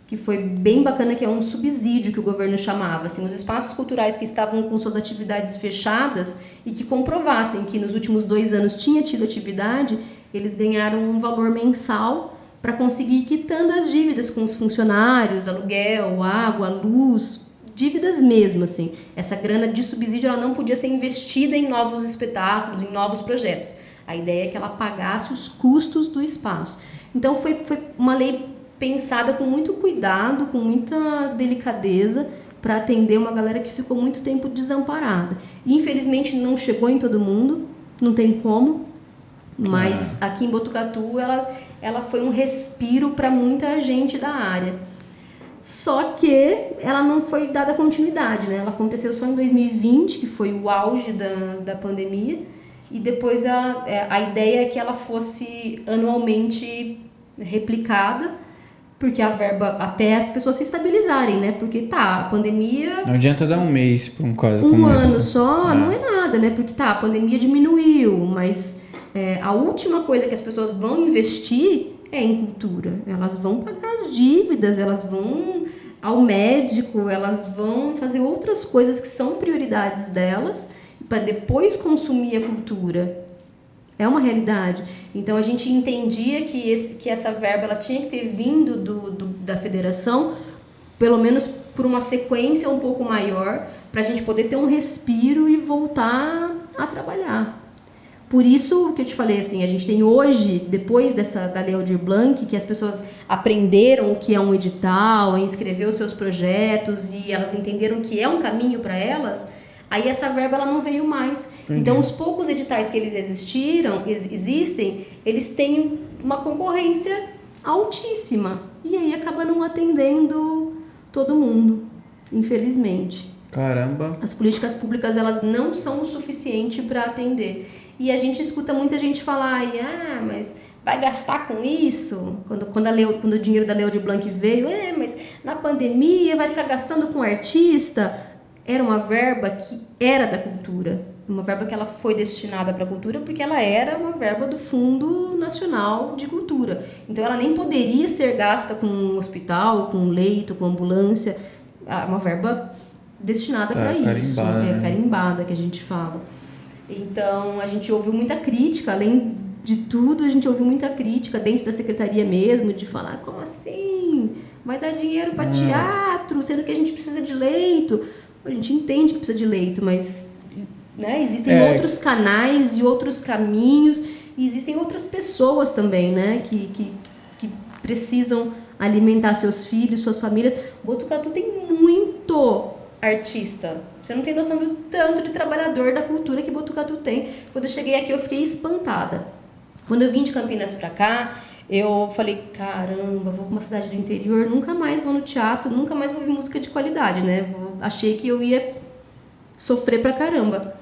que foi bem bacana, que é um subsídio que o governo chamava. Assim, os espaços culturais que estavam com suas atividades fechadas e que comprovassem que nos últimos 2 anos tinha tido atividade, eles ganharam um valor mensal para conseguir ir quitando as dívidas com os funcionários, aluguel, água, luz, dívidas mesmo, assim. Essa grana de subsídio ela não podia ser investida em novos espetáculos, em novos projetos. A ideia é que ela pagasse os custos do espaço. Então foi uma lei pensada com muito cuidado, com muita delicadeza, para atender uma galera que ficou muito tempo desamparada. E, infelizmente, não chegou em todo mundo, não tem como, mas aqui em Botucatu ela foi um respiro para muita gente da área. Só que ela não foi dada continuidade, né? Ela aconteceu só em 2020, que foi o auge da pandemia, e depois a ideia é que ela fosse anualmente replicada, porque a verba, até as pessoas se estabilizarem, né? Porque a pandemia... Não adianta dar um mês para um caso como esse. Um ano só não é nada, né? Porque a pandemia diminuiu, mas a última coisa que as pessoas vão investir é em cultura. Elas vão pagar as dívidas, elas vão ao médico, elas vão fazer outras coisas que são prioridades delas para depois consumir a cultura. É uma realidade. Então, a gente entendia que essa verba ela tinha que ter vindo da federação, pelo menos por uma sequência um pouco maior, para a gente poder ter um respiro e voltar a trabalhar. Por isso que eu te falei, assim, a gente tem hoje, depois da Lei Aldir Blanc, que as pessoas aprenderam o que é um edital, a inscrever os seus projetos e elas entenderam que é um caminho para elas, aí essa verba ela não veio mais. Entendi. Então, os poucos editais que eles existem, eles têm uma concorrência altíssima. E aí acaba não atendendo todo mundo, infelizmente. Caramba! As políticas públicas elas não são o suficiente para atender. E a gente escuta muita gente falar, mas vai gastar com isso? Quando o dinheiro da Lei Aldir Blanc veio, mas na pandemia vai ficar gastando com artista. Era uma verba que era da cultura, uma verba que ela foi destinada para a cultura porque ela era uma verba do Fundo Nacional de Cultura. Então ela nem poderia ser gasta com um hospital, com um leito, com ambulância, uma verba destinada para isso, carimbada que a gente fala. Então, a gente ouviu muita crítica, além de tudo, a gente ouviu muita crítica dentro da secretaria mesmo, de falar, como assim? Vai dar dinheiro para teatro, sendo que a gente precisa de leito. A gente entende que precisa de leito, mas né, existem outros canais e outros caminhos, e existem outras pessoas também, né, que precisam alimentar seus filhos, suas famílias. Botucatu tem muito artista. Você não tem noção do tanto de trabalhador da cultura que Botucatu tem. Quando eu cheguei aqui, eu fiquei espantada. Quando eu vim de Campinas pra cá, eu falei, caramba, vou pra uma cidade do interior, nunca mais vou no teatro, nunca mais vou ouvir música de qualidade, né? Achei que eu ia sofrer pra caramba.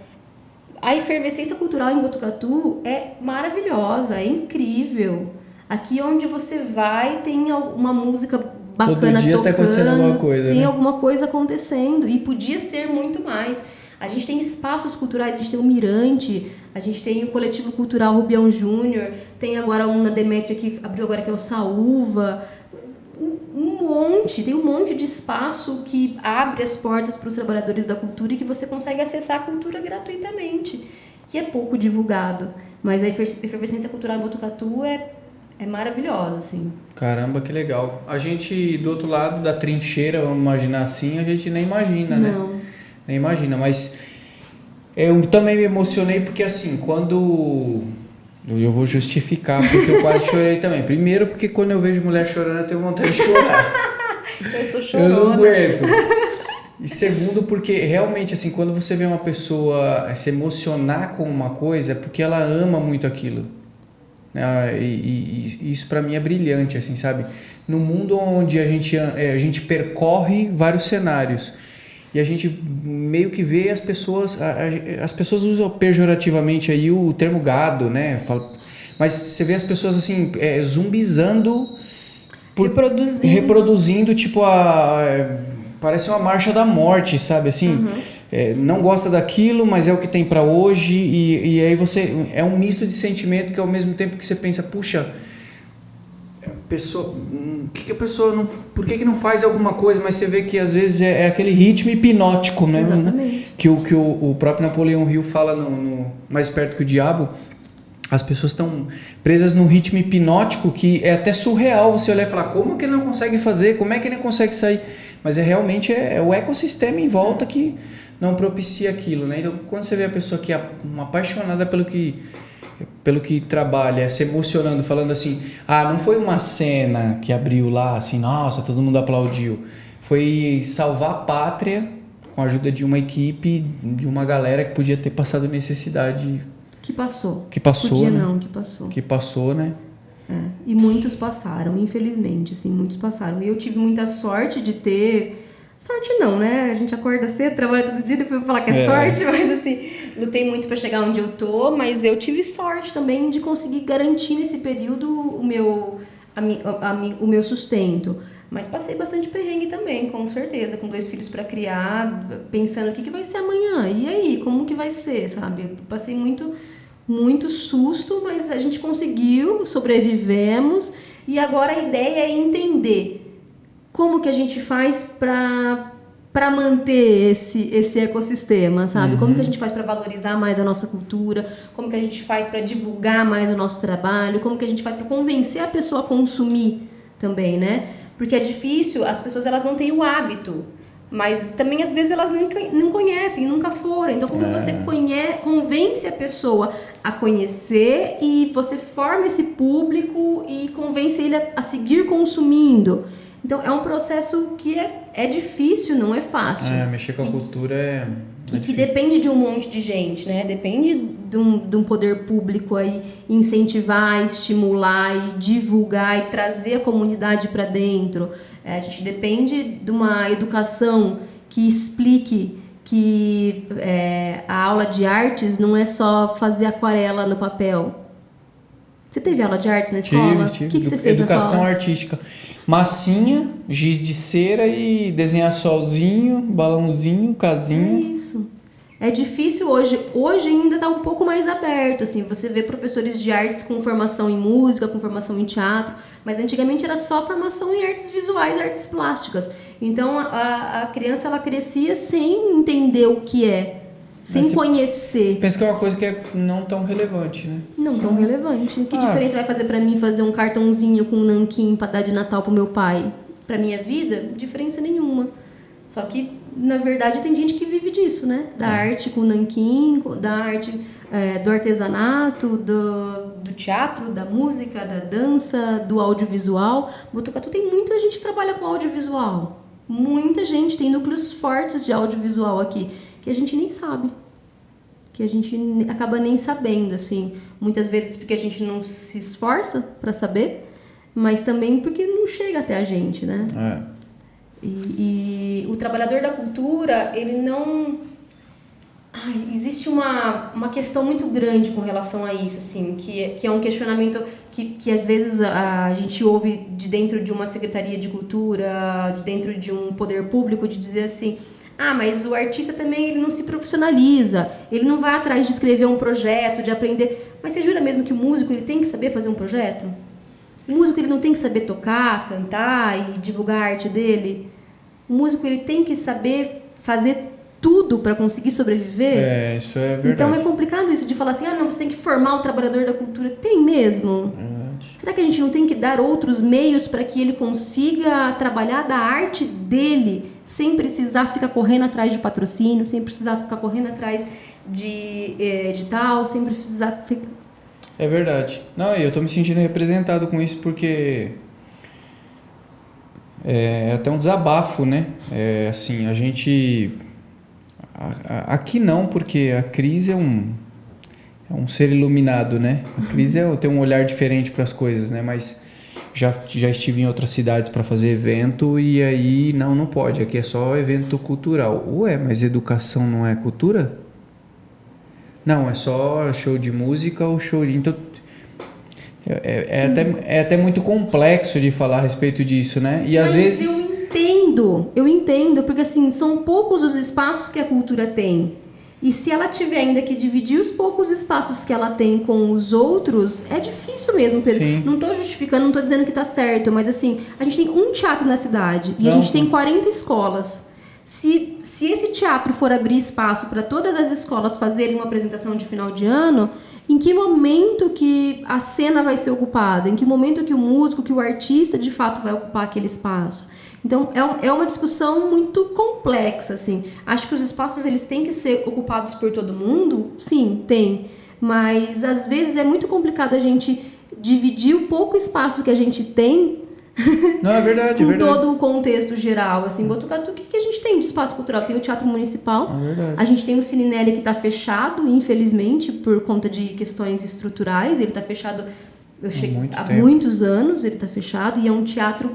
A efervescência cultural em Botucatu é maravilhosa, é incrível. Aqui onde você vai, tem uma música bacana todo dia tocando, tá acontecendo alguma coisa, tem né? alguma coisa acontecendo e podia ser muito mais. A gente tem espaços culturais, a gente tem o Mirante, a gente tem o Coletivo Cultural Rubião Júnior, tem agora um na Demétria que abriu agora que é o Saúva. Tem um monte de espaço que abre as portas para os trabalhadores da cultura e que você consegue acessar a cultura gratuitamente, que é pouco divulgado. Mas a efervescência cultural em Botucatu é maravilhosa, assim. Caramba, que legal. A gente, do outro lado da trincheira, vamos imaginar assim, a gente nem imagina, né? Não. Nem imagina, mas eu também me emocionei porque, assim, quando... Eu vou justificar porque eu quase chorei também. Primeiro porque quando eu vejo mulher chorando, eu tenho vontade de chorar. Eu sou chorona. Eu não aguento. E segundo porque, realmente, assim, quando você vê uma pessoa se emocionar com uma coisa, é porque ela ama muito aquilo. E isso pra mim é brilhante, assim, sabe? No mundo onde a gente percorre vários cenários E a gente meio que vê as pessoas... As pessoas usam pejorativamente aí o termo gado, né? Mas você vê as pessoas assim, zumbizando... Reproduzindo, tipo, parece uma marcha da morte, sabe? Assim, não gosta daquilo, mas é o que tem pra hoje. E aí você... É um misto de sentimento que ao mesmo tempo que você pensa, puxa... que a pessoa não, por que não faz alguma coisa, mas você vê que às vezes é aquele ritmo hipnótico, né? Exatamente. Que o próprio Napoleão Hill fala no Mais Perto que o Diabo. As pessoas estão presas num ritmo hipnótico que é até surreal você olhar e falar, como que ele não consegue fazer, como é que ele não consegue sair, mas realmente o ecossistema em volta que não propicia aquilo, né? Então quando você vê a pessoa que é uma apaixonada pelo que trabalha, se emocionando, falando assim, não foi uma cena que abriu lá, assim, nossa, todo mundo aplaudiu. Foi salvar a pátria com a ajuda de uma equipe, de uma galera que podia ter passado necessidade. Que passou. Podia, né? Não, que passou, né? E muitos passaram, infelizmente, assim, muitos passaram. E eu tive muita sorte de ter... Sorte não, né? A gente acorda cedo, trabalha todo dia, depois eu vou falar que é sorte, mas assim, lutei muito para chegar onde eu tô, mas eu tive sorte também de conseguir garantir nesse período o meu sustento. Mas passei bastante perrengue também, com certeza, com 2 filhos para criar, pensando o que vai ser amanhã, e aí, como que vai ser, sabe? Eu passei muito susto, mas a gente conseguiu, sobrevivemos, e agora a ideia é entender como que a gente faz para manter esse ecossistema, sabe? Como que a gente faz para valorizar mais a nossa cultura, como que a gente faz para divulgar mais o nosso trabalho, como que a gente faz para convencer a pessoa a consumir também, né? Porque é difícil, as pessoas elas não têm o hábito, mas também às vezes elas não conhecem, nunca foram. Então como você convence a pessoa a conhecer e você forma esse público e convence ele a seguir consumindo. Então é um processo que é difícil, não é fácil. Mexer com a cultura e que depende de um monte de gente, né? Depende de um poder público aí incentivar, estimular e divulgar e trazer a comunidade para dentro. A gente depende de uma educação que explique que a aula de artes não é só fazer aquarela no papel. Você teve aula de artes na escola? Tive. O que você fez na sua aula? Educação artística. Massinha, giz de cera e desenhar solzinho, balãozinho, casinha. É isso. É difícil hoje. Hoje ainda está um pouco mais aberto, assim. Você vê professores de artes com formação em música, com formação em teatro, mas antigamente era só formação em artes visuais, artes plásticas. Então a criança ela crescia sem entender o que é, sem conhecer. Pensa que é uma coisa que é não tão relevante, né? Não tão relevante. Que diferença vai fazer pra mim fazer um cartãozinho com um nanquim pra dar de Natal pro meu pai? Pra minha vida, diferença nenhuma. Só que, na verdade, tem gente que vive disso, né? Da arte com nanquim, da arte do artesanato, do teatro, da música, da dança, do audiovisual. Botucatu tem muita gente que trabalha com audiovisual. Muita gente, tem núcleos fortes de audiovisual aqui, que a gente nem sabe. Que a gente acaba nem sabendo, assim. Muitas vezes porque a gente não se esforça para saber, mas também porque não chega até a gente, né? E o trabalhador da cultura, ele não... existe uma questão muito grande com relação a isso, assim, que é um questionamento que às vezes a gente ouve de dentro de uma secretaria de cultura, de dentro de um poder público, de dizer assim... mas o artista também ele não se profissionaliza, ele não vai atrás de escrever um projeto, de aprender. Mas você jura mesmo que o músico ele tem que saber fazer um projeto? O músico ele não tem que saber tocar, cantar e divulgar a arte dele? O músico ele tem que saber fazer tudo para conseguir sobreviver? Isso é verdade. Então é complicado isso de falar assim, não, você tem que formar o trabalhador da cultura. Tem mesmo? Será que a gente não tem que dar outros meios para que ele consiga trabalhar da arte dele sem precisar ficar correndo atrás de patrocínio, sem precisar ficar correndo atrás de edital, sem precisar... É verdade. Não, eu tô me sentindo representado com isso porque é até um desabafo, né? Assim, a gente... Aqui não, porque a Cris é um ser iluminado, né? A Cris tem um olhar diferente para as coisas, né? Mas já estive em outras cidades para fazer evento e aí não pode, aqui é só evento cultural. Ué, mas educação não é cultura? Não, é só show de música ou show de... Então, é até muito complexo de falar a respeito disso, né? E às vezes... Eu entendo, porque assim, são poucos os espaços que a cultura tem. E se ela tiver ainda que dividir os poucos espaços que ela tem com os outros, é difícil mesmo, Pedro. Sim. Não tô justificando, não tô dizendo que tá certo, mas assim, a gente tem um teatro na cidade e a gente tem 40 escolas. Se esse teatro for abrir espaço para todas as escolas fazerem uma apresentação de final de ano, em que momento que a cena vai ser ocupada? Em que momento que o músico, que o artista, de fato, vai ocupar aquele espaço? Então, é uma discussão muito complexa, assim. Acho que os espaços, eles têm que ser ocupados por todo mundo? Sim, tem. Mas, às vezes, é muito complicado a gente dividir o pouco espaço que a gente tem Não, é verdade, com todo o contexto geral. Assim, Botucatu, o que a gente tem de espaço cultural? Tem o Teatro Municipal, a gente tem o Cininelli que está fechado, infelizmente, por conta de questões estruturais. Ele está fechado há muitos anos, ele está fechado, e é um teatro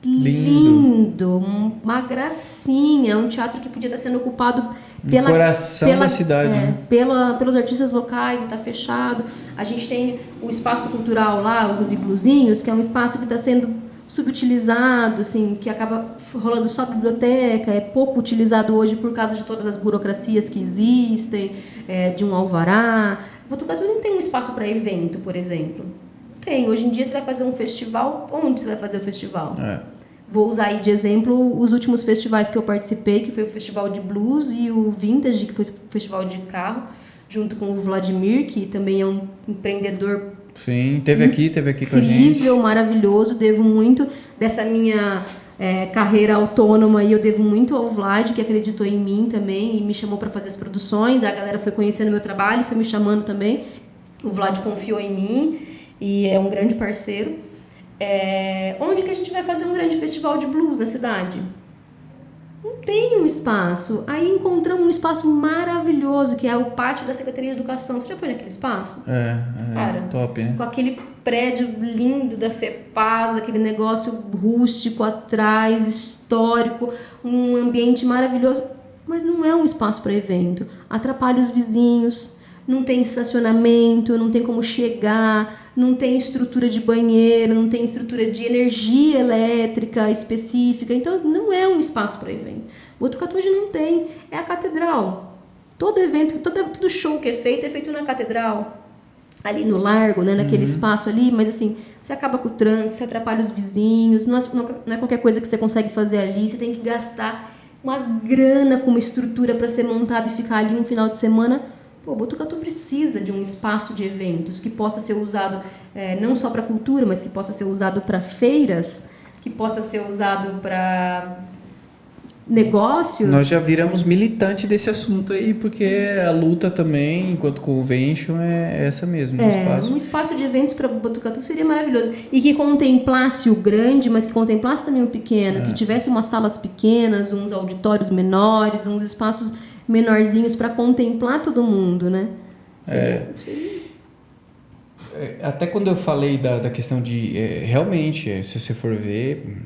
lindo, uma gracinha, um teatro que podia estar sendo ocupado pelo coração da cidade, né? Pelos artistas locais, e está fechado. A gente tem o espaço cultural lá, os igluzinhos, que é um espaço que está sendo subutilizado, assim, que acaba rolando só biblioteca, é pouco utilizado hoje por causa de todas as burocracias que existem, de um alvará. Botucatu não tem um espaço para evento, por exemplo. Tem. Hoje em dia você vai fazer um festival, onde você vai fazer o festival? Vou usar aí de exemplo os últimos festivais que eu participei, que foi o Festival de Blues e o Vintage, que foi o Festival de Carro, junto com o Vladimir, que também é um empreendedor. Sim, teve aqui com a gente. Incrível, maravilhoso. Devo muito dessa minha carreira autônoma, e eu devo muito ao Vlad, que acreditou em mim também e me chamou para fazer as produções. A galera foi conhecendo meu trabalho, foi me chamando também. O Vlad confiou em mim e é um grande parceiro. Onde que a gente vai fazer um grande festival de blues na cidade? Não tem um espaço. Aí encontramos um espaço maravilhoso, que é o pátio da Secretaria de Educação. Você já foi naquele espaço? Cara, top, né? Com aquele prédio lindo da FEPAS, aquele negócio rústico atrás, histórico, um ambiente maravilhoso. Mas não é um espaço para evento. Atrapalha os vizinhos. Não tem estacionamento, não tem como chegar, não tem estrutura de banheiro, não tem estrutura de energia elétrica específica. Então, não é um espaço para evento. Botucatu hoje não tem. É a catedral. Todo evento, todo show que é feito na catedral. Ali no largo, né, naquele espaço ali. Mas, assim, você acaba com o trânsito, você atrapalha os vizinhos. Não é qualquer coisa que você consegue fazer ali. Você tem que gastar uma grana com uma estrutura para ser montada e ficar ali um final de semana. Botucatu precisa de um espaço de eventos que possa ser usado não só para cultura, mas que possa ser usado para feiras, que possa ser usado para negócios. Nós já viramos militante desse assunto aí, porque a luta também, enquanto convention, é essa mesmo. Um espaço de eventos para Botucatu seria maravilhoso. E que contemplasse o grande, mas que contemplasse também o pequeno, que tivesse umas salas pequenas, uns auditórios menores, uns espaços menorzinhos para contemplar todo mundo, né? Até quando eu falei da questão de... realmente, se você for ver,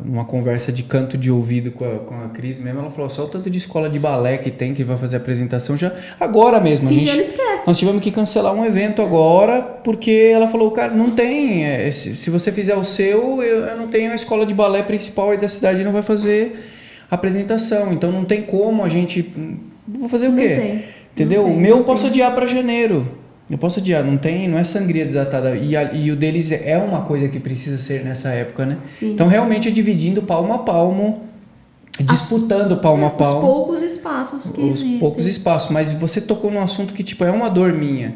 numa conversa de canto de ouvido com a Cris mesmo, ela falou, só o tanto de escola de balé que tem, que vai fazer a apresentação já... Agora mesmo, fim de ano esquece. Nós tivemos que cancelar um evento agora, porque ela falou, cara, não tem... se você fizer o seu, eu não tenho a escola de balé principal aí da cidade, não vai fazer... apresentação, então não tem como a gente... Vou fazer o quê? Não tem. Entendeu? Não tem, o meu eu posso adiar para janeiro. Eu posso adiar, não é sangria desatada. E o deles é uma coisa que precisa ser nessa época, né? Sim. Então realmente é dividindo palmo a palmo, disputando palmo a palmo. Os poucos espaços que existem. Os poucos espaços, mas você tocou num assunto que tipo, é uma dor minha.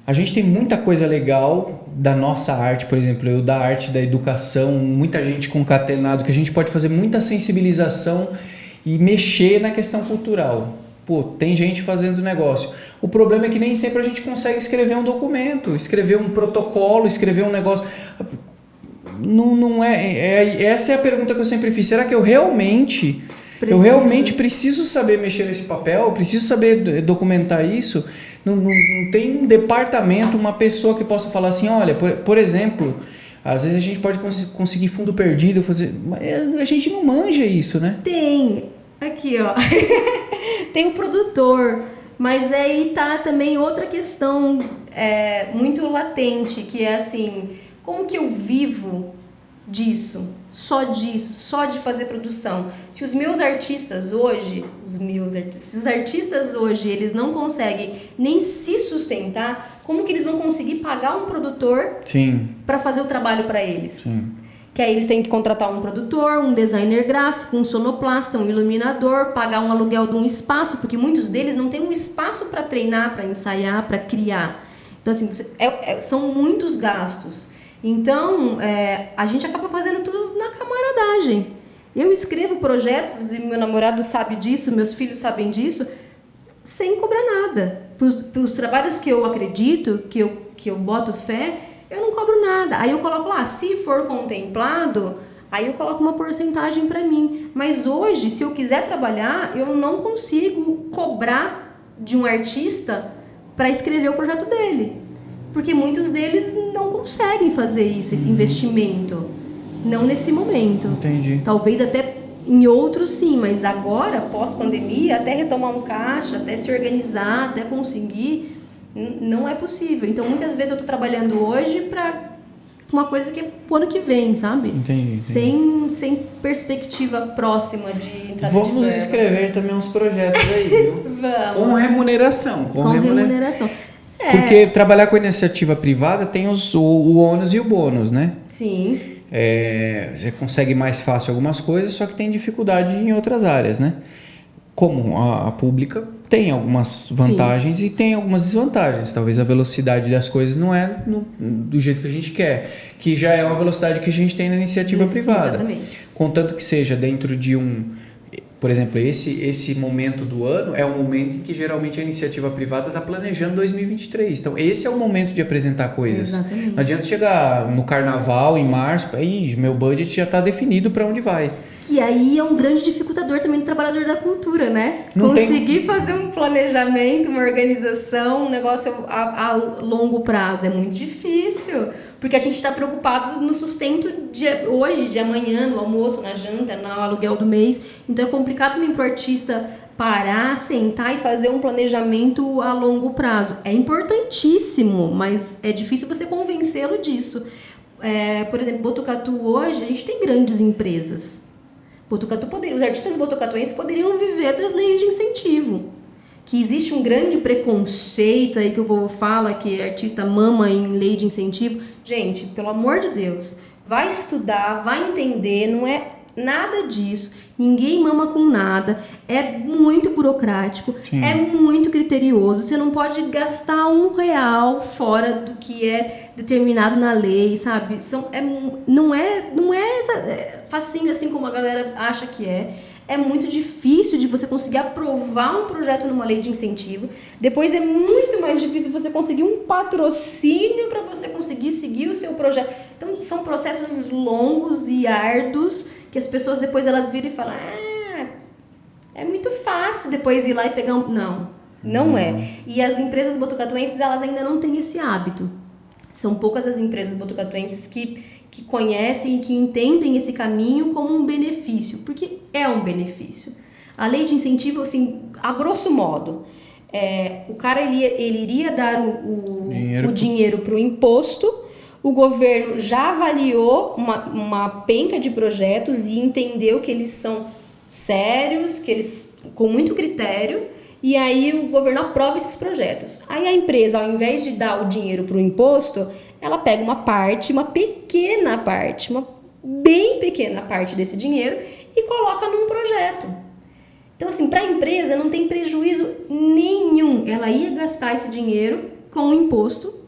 A gente tem muita coisa legal da nossa arte, por exemplo, eu da arte da educação, muita gente concatenado, que a gente pode fazer muita sensibilização e mexer na questão cultural. Tem gente fazendo negócio. O problema é que nem sempre a gente consegue escrever um documento, escrever um protocolo, escrever um negócio. Não essa é a pergunta que eu sempre fiz. Será que eu realmente preciso saber mexer nesse papel? Eu preciso saber documentar isso? não tem um departamento, uma pessoa que possa falar assim, olha, por exemplo, às vezes a gente pode conseguir fundo perdido, mas a gente não manja isso, né? Tem. Aqui, ó. Tem o produtor, mas aí tá também outra questão muito latente, que é assim, como que eu vivo disso, só de fazer produção? Se os meus artistas hoje, se os artistas hoje, eles não conseguem nem se sustentar, como que eles vão conseguir pagar um produtor para fazer o trabalho para eles? Sim. Que aí eles têm que contratar um produtor, um designer gráfico, um sonoplasta, um iluminador, pagar um aluguel de um espaço, porque muitos deles não têm um espaço para treinar, para ensaiar, para criar. Então, assim, são muitos gastos. Então, a gente acaba fazendo tudo na camaradagem. Eu escrevo projetos, e meu namorado sabe disso, meus filhos sabem disso, sem cobrar nada. Para os trabalhos que eu acredito, que eu boto fé, eu não cobro nada. Aí eu coloco lá, se for contemplado, aí eu coloco uma porcentagem para mim. Mas hoje, se eu quiser trabalhar, eu não consigo cobrar de um artista para escrever o projeto dele. Porque muitos deles não conseguem fazer isso, esse investimento. Não nesse momento. Entendi. Talvez até em outros sim, mas agora, pós-pandemia, até retomar um caixa, até se organizar, até conseguir, não é possível. Então, muitas vezes eu estou trabalhando hoje para uma coisa que é pro ano que vem, sabe? Entendi. Sem perspectiva próxima de entrada de verba. Vamos escrever também uns projetos aí, viu? Vamos. Com remuneração. Com remuneração. Porque trabalhar com iniciativa privada tem o ônus e o bônus, né? Sim. Você consegue mais fácil algumas coisas, só que tem dificuldade em outras áreas, né? Como a pública tem algumas vantagens Sim. e tem algumas desvantagens. Talvez a velocidade das coisas não é do jeito que a gente quer, que já é uma velocidade que a gente tem na iniciativa privada. Exatamente. Contanto que seja dentro de por exemplo, esse momento do ano é o momento em que geralmente a iniciativa privada está planejando 2023. Então, esse é o momento de apresentar coisas. Exatamente. Não adianta chegar no carnaval, em março, aí meu budget já está definido para onde vai. Que aí é um grande dificultador também do trabalhador da cultura, né? Conseguir fazer um planejamento, uma organização, um negócio a longo prazo é muito difícil. Porque a gente está preocupado no sustento de hoje, de amanhã, no almoço, na janta, no aluguel do mês. Então é complicado também para o artista parar, sentar e fazer um planejamento a longo prazo. É importantíssimo, mas é difícil você convencê-lo disso. Por exemplo, Botucatu hoje, a gente tem grandes empresas. Os artistas botucatuenses poderiam viver das leis de incentivo. Que existe um grande preconceito aí que o povo fala que artista mama em lei de incentivo. Gente, pelo amor de Deus, vai estudar, vai entender, não é nada disso. Ninguém mama com nada, é muito burocrático, Sim. é muito criterioso. Você não pode gastar R$1 fora do que é determinado na lei, sabe? Não é facinho assim como a galera acha que é. É muito difícil de você conseguir aprovar um projeto numa lei de incentivo. Depois é muito mais difícil você conseguir um patrocínio para você conseguir seguir o seu projeto. Então, são processos longos e árduos que as pessoas depois elas viram e falam é muito fácil depois ir lá e pegar um... Não é. E as empresas botucatuenses, elas ainda não têm esse hábito. São poucas as empresas botucatuenses que conhecem e que entendem esse caminho como um benefício, porque é um benefício. A lei de incentivo, assim, a grosso modo, o cara ele iria dar o dinheiro para o imposto, o governo já avaliou uma penca de projetos e entendeu que eles são sérios, que eles com muito critério, e aí o governo aprova esses projetos. Aí a empresa, ao invés de dar o dinheiro para o imposto, ela pega uma pequena parte, uma bem pequena parte desse dinheiro e coloca num projeto. Então, assim, para a empresa não tem prejuízo nenhum. Ela ia gastar esse dinheiro com o imposto,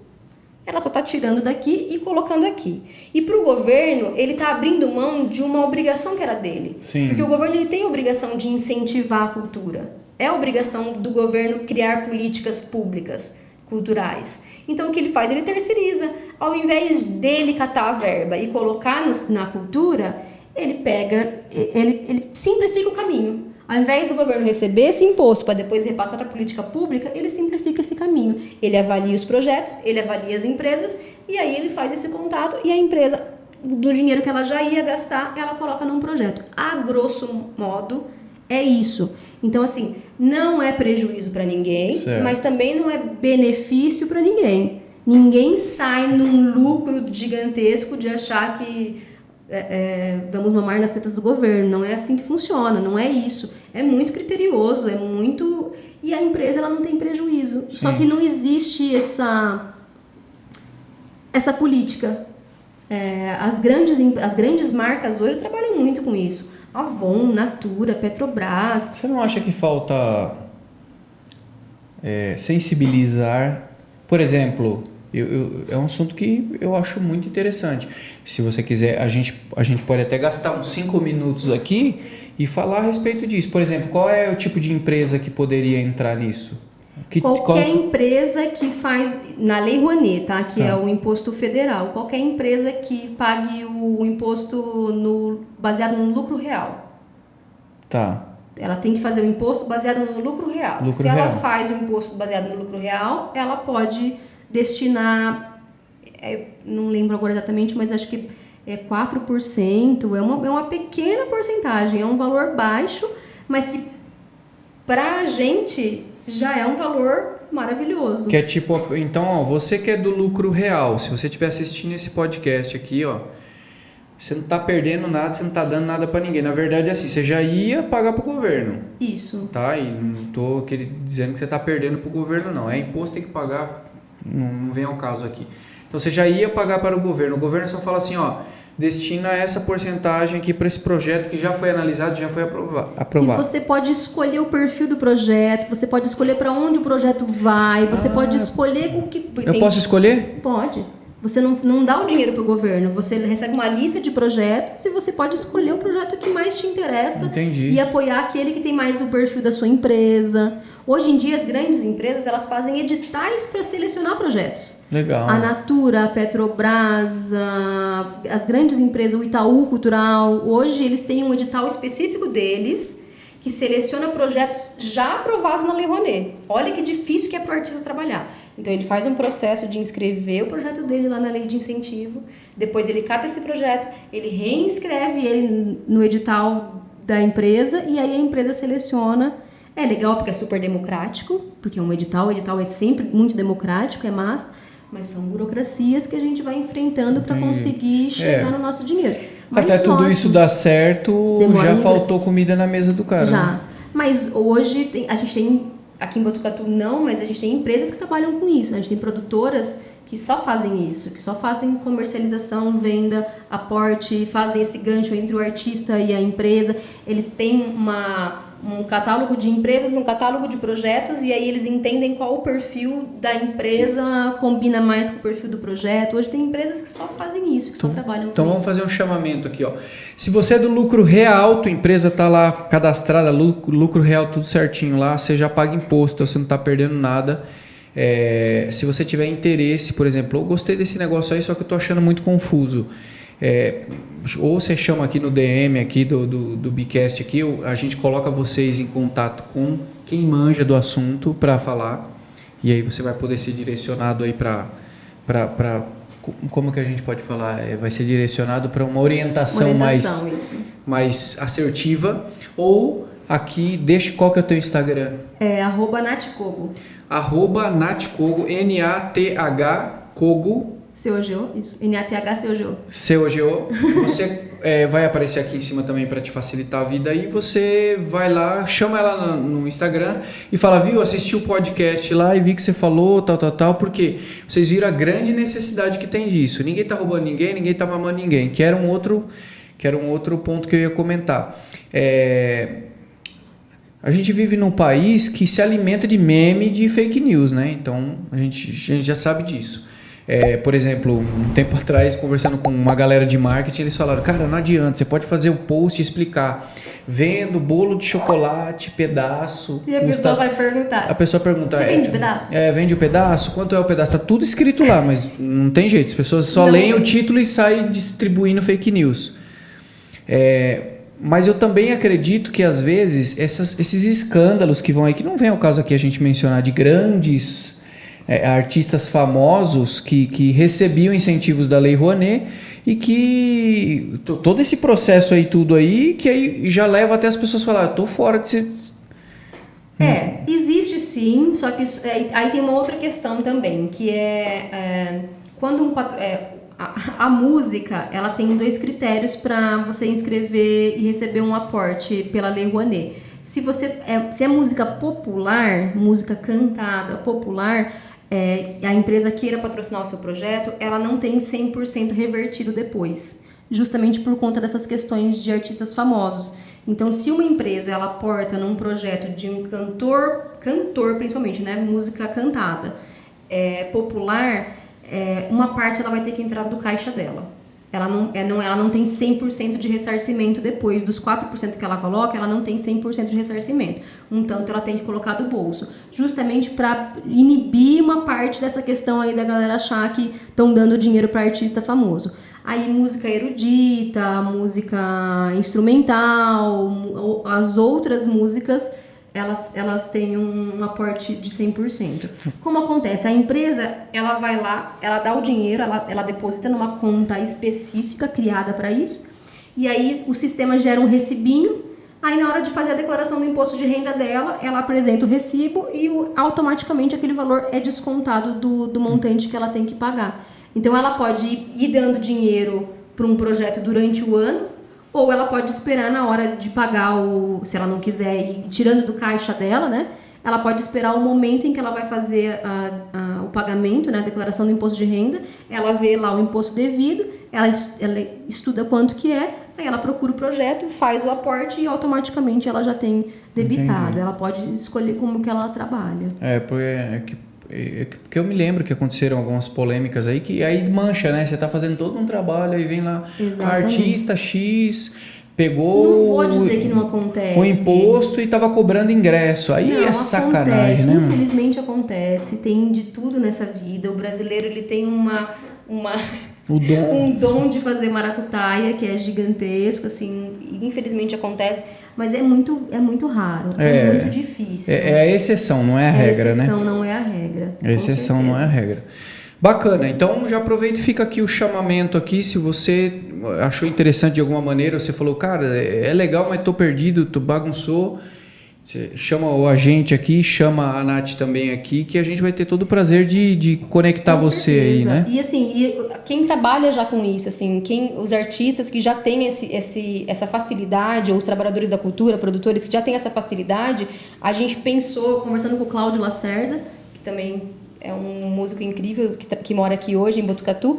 ela só está tirando daqui e colocando aqui. E para o governo, ele está abrindo mão de uma obrigação que era dele. Sim. Porque o governo ele tem a obrigação de incentivar a cultura. É a obrigação do governo criar políticas públicas culturais. Então, o que ele faz? Ele terceiriza. Ao invés dele catar a verba e colocar na cultura, ele simplifica o caminho. Ao invés do governo receber esse imposto para depois repassar para a política pública, ele simplifica esse caminho. Ele avalia os projetos, ele avalia as empresas e aí ele faz esse contato e a empresa, do dinheiro que ela já ia gastar, ela coloca num projeto. A grosso modo, é isso. Então, assim, não é prejuízo para ninguém, certo, mas também não é benefício para ninguém. Ninguém sai num lucro gigantesco de achar que vamos mamar nas tetas do governo. Não é assim que funciona, não é isso. É muito criterioso, é muito... E a empresa, ela não tem prejuízo. Sim. Só que não existe essa política. As grandes marcas hoje trabalham muito com isso. Avon, Natura, Petrobras. Você não acha que falta sensibilizar? Por exemplo, é um assunto que eu acho muito interessante. Se você quiser, a gente pode até gastar uns 5 minutos aqui e falar a respeito disso. Por exemplo, qual é o tipo de empresa que poderia entrar nisso? Qualquer empresa que faz, na Lei Rouanet, tá? Que é o imposto federal, qualquer empresa que pague o imposto baseado no lucro real. Tá. Ela tem que fazer o imposto baseado no lucro real. Se ela faz o imposto baseado no lucro real, ela pode destinar, não lembro agora exatamente, mas acho que é 4%, é uma pequena porcentagem, é um valor baixo, mas que pra gente já é um valor maravilhoso. Que é tipo, então, ó, você que é do lucro real, se você estiver assistindo esse podcast aqui, ó, você não tá perdendo nada, você não tá dando nada pra ninguém. Na verdade, é assim, você já ia pagar pro governo. Isso. Tá? E não tô dizendo que você tá perdendo pro governo, não. É imposto, tem que pagar, não vem ao caso aqui. Então, você já ia pagar para o governo. O governo só fala assim, ó, destina essa porcentagem aqui para esse projeto que já foi analisado, já foi aprovado. E você pode escolher o perfil do projeto, você pode escolher para onde o projeto vai, você pode escolher o que... Eu posso escolher? Pode. Você não dá o dinheiro para o governo, você recebe uma lista de projetos e você pode escolher o projeto que mais te interessa. Entendi. E apoiar aquele que tem mais o perfil da sua empresa. Hoje em dia, as grandes empresas, elas fazem editais para selecionar projetos. Legal. A Natura, a Petrobras, as grandes empresas, o Itaú Cultural, hoje eles têm um edital específico deles que seleciona projetos já aprovados na Lei Rouanet. Olha que difícil que é para o artista trabalhar. Então, ele faz um processo de inscrever o projeto dele lá na lei de incentivo, depois ele cata esse projeto, ele reinscreve ele no edital da empresa e aí a empresa seleciona. É legal porque é super democrático, porque é um edital, o edital é sempre muito democrático, é massa, mas são burocracias que a gente vai enfrentando para conseguir chegar no nosso dinheiro. Mas até tudo isso dar certo, já faltou comida na mesa do cara. Já. Né? Mas hoje a gente tem, aqui em Botucatu não, mas a gente tem empresas que trabalham com isso. Né? A gente tem produtoras que só fazem isso, que só fazem comercialização, venda, aporte, fazem esse gancho entre o artista e a empresa. Eles têm um catálogo de empresas, um catálogo de projetos e aí eles entendem qual o perfil da empresa combina mais com o perfil do projeto. Hoje tem empresas que só fazem isso, que só trabalham com isso. Então vamos fazer um chamamento aqui, ó. Se você é do lucro real, tua empresa tá lá cadastrada, lucro real tudo certinho lá, você já paga imposto, você não tá perdendo nada. Se você tiver interesse, por exemplo, eu gostei desse negócio aí, só que eu tô achando muito confuso. Ou você chama aqui no DM aqui do Bicast aqui, a gente coloca vocês em contato com quem manja do assunto para falar, e aí você vai poder ser direcionado aí para como que a gente pode falar? Vai ser direcionado para uma orientação mais assertiva, ou aqui, qual que é o teu Instagram? @natcogo. @natcogo, NATH COGO, isso. NATH-COGO. COGO. Você vai aparecer aqui em cima também para te facilitar a vida. Aí você vai lá, chama ela no Instagram e fala, viu, assisti o podcast lá e vi que você falou, tal, porque vocês viram a grande necessidade que tem disso. Ninguém tá roubando ninguém tá mamando ninguém. Que era um outro ponto que eu ia comentar. A gente vive num país que se alimenta de meme, de fake news, né? Então a gente já sabe disso. Por exemplo, um tempo atrás, conversando com uma galera de marketing, eles falaram, cara, não adianta, você pode fazer um post e explicar, vendo bolo de chocolate, pedaço. E a pessoa vai perguntar. A pessoa pergunta, você vende o pedaço? Vende o pedaço? Quanto é o pedaço? Tá tudo escrito lá, mas não tem jeito, as pessoas só leem o título e saem distribuindo fake news. Mas eu também acredito que, às vezes, esses escândalos que vão aí, que não vem ao caso aqui a gente mencionar, de grandes artistas famosos que recebiam incentivos da Lei Rouanet e que todo esse processo aí, tudo aí, que aí já leva até as pessoas falar, eu tô fora de ser... Existe sim, só que aí tem uma outra questão também, que quando a música, ela tem 2 critérios para você inscrever e receber um aporte pela Lei Rouanet. Se é música popular, música cantada popular, a empresa queira patrocinar o seu projeto, ela não tem 100% revertido depois, justamente por conta dessas questões de artistas famosos. Então, se uma empresa ela aporta num projeto de um cantor principalmente, né, música cantada, popular, uma parte ela vai ter que entrar do caixa dela. Ela não tem 100% de ressarcimento depois. Dos 4% que ela coloca, ela não tem 100% de ressarcimento. Um tanto ela tem que colocar do bolso. Justamente para inibir uma parte dessa questão aí da galera achar que estão dando dinheiro para artista famoso. Aí música erudita, música instrumental, as outras músicas... Elas têm um aporte de 100%. Como acontece? A empresa, ela vai lá, ela dá o dinheiro, ela deposita numa conta específica criada para isso, e aí o sistema gera um recibinho, aí na hora de fazer a declaração do imposto de renda dela, ela apresenta o recibo e automaticamente aquele valor é descontado do montante que ela tem que pagar. Então ela pode ir dando dinheiro para um projeto durante o ano, ou ela pode esperar na hora de pagar, se ela não quiser ir tirando do caixa dela, né? Ela pode esperar o momento em que ela vai fazer o pagamento, né? A declaração do imposto de renda. Ela vê lá o imposto devido, ela estuda quanto que é, aí ela procura o projeto, faz o aporte e automaticamente ela já tem debitado. Entendi. Ela pode escolher como que ela trabalha. Porque eu me lembro que aconteceram algumas polêmicas aí que aí mancha, né? Você tá fazendo todo um trabalho, aí vem lá artista X, pegou não vou dizer que não acontece. O imposto e tava cobrando ingresso. Aí não, sacanagem, acontece, né? Infelizmente acontece, tem de tudo nessa vida. O brasileiro ele tem um dom de fazer maracutaia que é gigantesco, assim, infelizmente acontece, mas é muito raro, é muito difícil. É a exceção, não é a regra, né? A exceção não é a regra. A exceção não é a regra. Bacana, então já aproveita e fica aqui o chamamento aqui, se você achou interessante de alguma maneira, você falou, cara, é legal, mas tô perdido, tu bagunçou, você chama o agente aqui, chama a Nath também aqui, que a gente vai ter todo o prazer de conectar com você aí, né? E assim, quem trabalha já com isso, assim, os artistas que já têm essa facilidade, ou os trabalhadores da cultura, produtores que já têm essa facilidade, a gente pensou, conversando com o Cláudio Lacerda, que também é um músico incrível, que mora aqui hoje em Botucatu,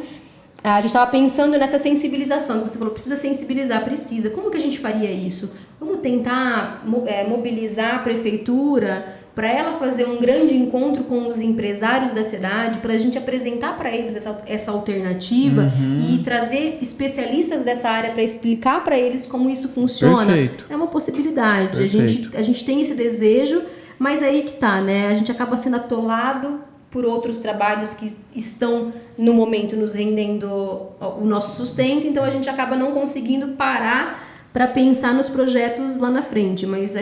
a gente estava pensando nessa sensibilização, que você falou, precisa sensibilizar, precisa. Como que a gente faria isso? Vamos tentar mobilizar a prefeitura para ela fazer um grande encontro com os empresários da cidade, para a gente apresentar para eles essa alternativa e trazer especialistas dessa área para explicar para eles como isso funciona. Perfeito. É uma possibilidade. Perfeito. A gente tem esse desejo, mas aí que tá, né? A gente acaba sendo atolado por outros trabalhos que estão, no momento, nos rendendo o nosso sustento, então a gente acaba não conseguindo parar para pensar nos projetos lá na frente. Mas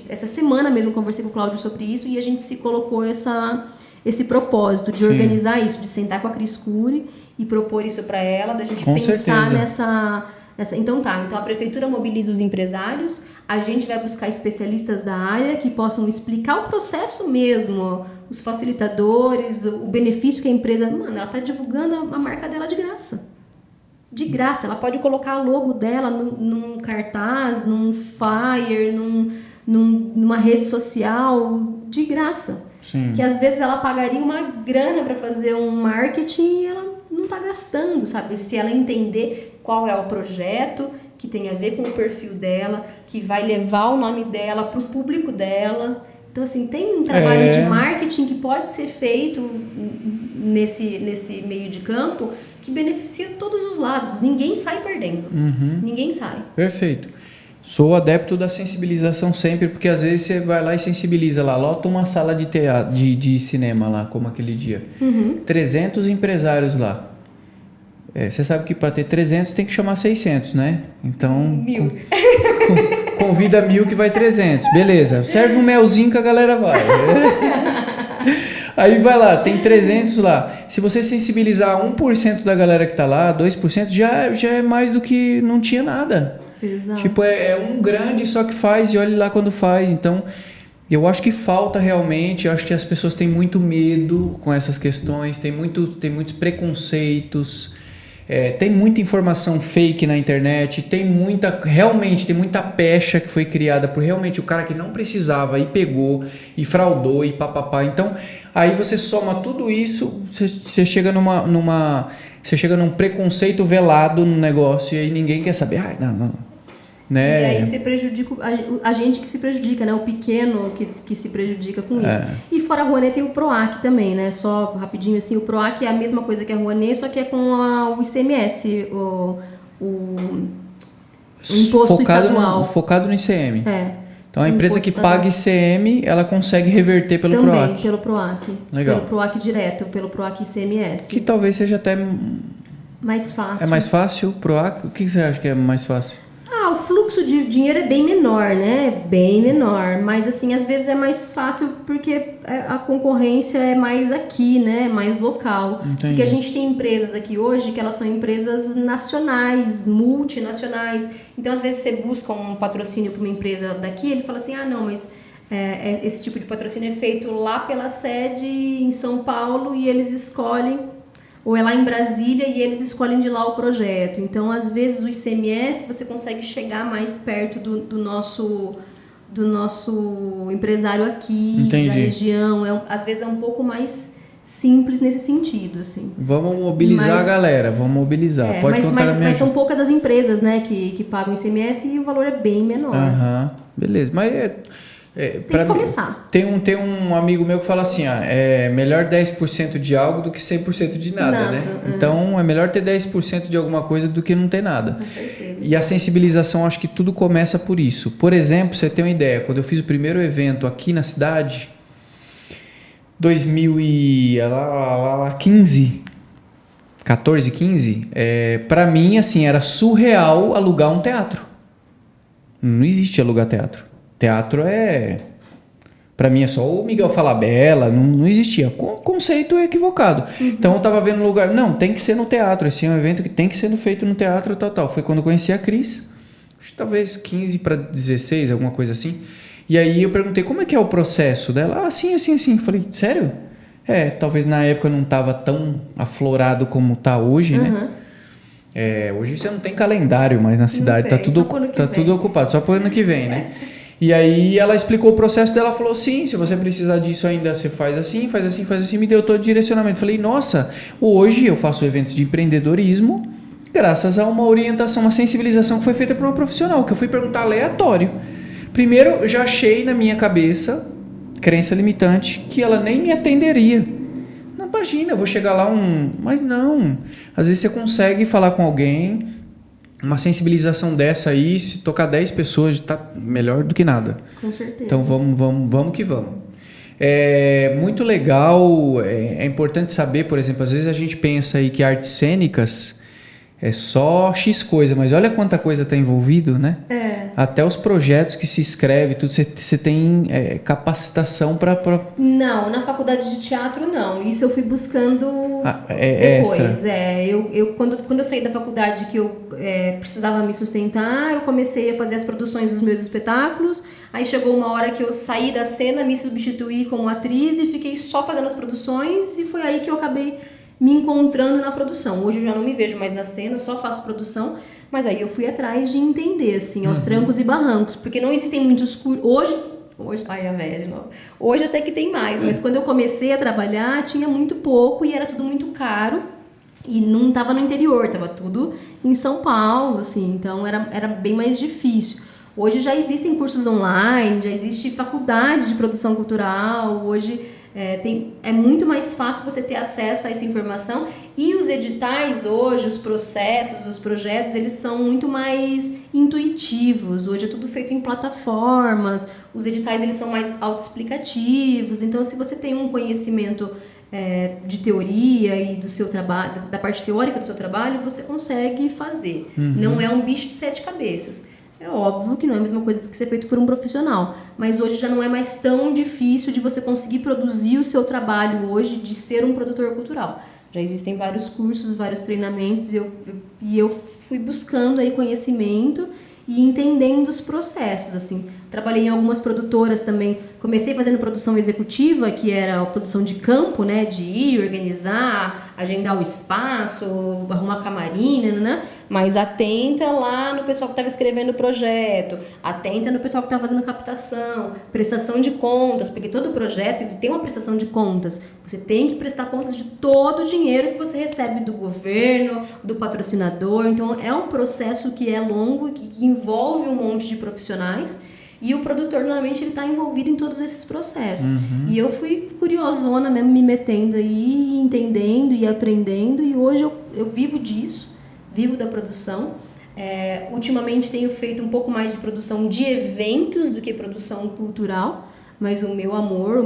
essa semana mesmo, conversei com o Cláudio sobre isso e a gente se colocou esse propósito de organizar isso, de sentar com a Cris Cury e propor isso para ela, da gente pensar nessa... Então a prefeitura mobiliza os empresários, a gente vai buscar especialistas da área que possam explicar o processo mesmo, os facilitadores, o benefício que a empresa... Mano, ela está divulgando a marca dela de graça. De graça, ela pode colocar a logo dela num cartaz, num flyer, numa rede social, de graça. Sim. Que às vezes ela pagaria uma grana para fazer um marketing e ela não está gastando, sabe? Se ela entender qual é o projeto que tem a ver com o perfil dela, que vai levar o nome dela para o público dela. Então, assim, tem um trabalho de marketing que pode ser feito nesse meio de campo que beneficia todos os lados. Ninguém sai perdendo. Ninguém sai. Perfeito. Sou adepto da sensibilização sempre, porque às vezes você vai lá e sensibiliza lá, lota uma sala de teatro, de cinema lá, como aquele dia. 300 empresários lá. Você sabe que para ter 300 tem que chamar 600, né? Então... 1000. Convida 1000 que vai 300. Beleza. Serve um melzinho que a galera vai. Aí vai lá, tem 300 lá. Se você sensibilizar 1% da galera que tá lá, 2%, já é mais do que não tinha nada. Exato. Tipo, é um grande só que faz e olha lá quando faz. Então, eu acho que falta realmente, eu acho que as pessoas têm muito medo com essas questões, tem muitos preconceitos, tem muita informação fake na internet, realmente tem muita pecha que foi criada por realmente o cara que não precisava e pegou e fraudou e papapá. Então, aí você soma tudo isso, você chega você chega num preconceito velado no negócio e aí ninguém quer saber. Não. Né? E aí você prejudica a gente que se prejudica, né? O pequeno que se prejudica com isso. E fora a Rouanet tem o PROAC também, né? Só rapidinho assim, o PROAC é a mesma coisa que a Rouanet, só que é com o ICMS, o imposto estadual. Focado no ICM. Então a empresa que estadual. paga ICM, ela consegue reverter pelo também, PROAC. pelo PROAC. Legal. Pelo PROAC direto, pelo PROAC ICMS. Que talvez seja até... mais fácil. É mais fácil o PROAC? O que você acha que é mais fácil? O fluxo de dinheiro é bem menor, né? Bem menor. Mas, assim, às vezes é mais fácil porque a concorrência é mais aqui, né? Mais local. Entendi. Porque a gente tem empresas aqui hoje que elas são empresas nacionais, multinacionais. Então, às vezes, você busca um patrocínio para uma empresa daqui, ele fala assim, não, mas esse tipo de patrocínio é feito lá pela sede em São Paulo e eles escolhem... Ou é lá em Brasília e eles escolhem de lá o projeto. Então, às vezes, o ICMS você consegue chegar mais perto do nosso empresário aqui, Entendi. da região. Às vezes é um pouco mais simples nesse sentido, assim. Vamos mobilizar a galera, vamos mobilizar. Pode mas são poucas as empresas, né, que pagam ICMS e o valor é bem menor. Beleza, mas tem que começar. Tem um amigo meu que fala assim, é melhor 10% de algo do que 100% de nada, né? Então, é melhor ter 10% de alguma coisa do que não ter nada. Com certeza. E a sensibilização, acho que tudo começa por isso. Por exemplo, você tem uma ideia, quando eu fiz o primeiro evento aqui na cidade, 2015, 14, 15, pra mim, assim, era surreal alugar um teatro. Não existe alugar teatro. Teatro pra mim é só o Miguel Falabella, não existia. Conceito é equivocado. Então eu tava vendo lugar, não, tem que ser no teatro, esse é um evento que tem que ser feito no teatro, tal. Foi quando eu conheci a Cris, acho que talvez 15 para 16, alguma coisa assim. E aí eu perguntei, como é que é o processo dela? Assim. Falei, sério? Talvez na época não tava tão aflorado como tá hoje, né? Hoje você não tem calendário mais na cidade, tá tudo ocupado, só pro ano que vem, né? E aí ela explicou o processo dela, falou, sim, se você precisar disso ainda, você faz assim, me deu todo o direcionamento. Falei, nossa, hoje eu faço eventos de empreendedorismo graças a uma orientação, uma sensibilização que foi feita por uma profissional, que eu fui perguntar aleatório. Primeiro, eu já achei na minha cabeça, crença limitante, que ela nem me atenderia. Não, imagina, eu vou chegar lá Mas não, às vezes você consegue falar com alguém... Uma sensibilização dessa aí, se tocar 10 pessoas, tá melhor do que nada. Com certeza. Então vamos que vamos. É muito legal, é importante saber, por exemplo, às vezes a gente pensa aí que artes cênicas é só X coisa, mas olha quanta coisa está envolvido, né? Até os projetos que se escreve, tudo, você tem capacitação para... Não, na faculdade de teatro não. Isso eu fui buscando depois. Quando eu saí da faculdade que eu precisava me sustentar, eu comecei a fazer as produções dos meus espetáculos. Aí chegou uma hora que eu saí da cena, me substituí como atriz e fiquei só fazendo as produções. E foi aí que eu acabei me encontrando na produção. Hoje eu já não me vejo mais na cena, eu só faço produção. Mas aí eu fui atrás de entender, assim, aos trancos e barrancos. Porque não existem muitos cursos... Hoje, ai, a velha de novo. Hoje até que tem mais, mas quando eu comecei a trabalhar, tinha muito pouco e era tudo muito caro. E não estava no interior, estava tudo em São Paulo, assim. Então era bem mais difícil. Hoje já existem cursos online, já existe faculdade de produção cultural. Hoje É muito mais fácil você ter acesso a essa informação, e os editais hoje, os processos, os projetos, eles são muito mais intuitivos. Hoje é tudo feito em plataformas, os editais eles são mais autoexplicativos. Então, se você tem um conhecimento de teoria e do seu trabalho, da parte teórica do seu trabalho, você consegue fazer. Não é um bicho de 7 cabeças. É óbvio que não é a mesma coisa do que ser feito por um profissional, mas hoje já não é mais tão difícil de você conseguir produzir o seu trabalho hoje de ser um produtor cultural. Já existem vários cursos, vários treinamentos, e eu fui buscando aí conhecimento e entendendo os processos, assim. Trabalhei em algumas produtoras também. Comecei fazendo produção executiva, que era a produção de campo, né? De ir, organizar, agendar o espaço, arrumar camarim, né? Mas atenta lá no pessoal que estava escrevendo o projeto, atenta no pessoal que estava fazendo captação, prestação de contas, porque todo projeto ele tem uma prestação de contas. Você tem que prestar contas de todo o dinheiro que você recebe do governo, do patrocinador. Então, é um processo que é longo, que envolve um monte de profissionais. E o produtor, normalmente, ele está envolvido em todos esses processos. E eu fui curiosona mesmo, me metendo aí, entendendo e aprendendo. E hoje eu vivo disso, vivo da produção. Ultimamente tenho feito um pouco mais de produção de eventos do que produção cultural. Mas o meu amor,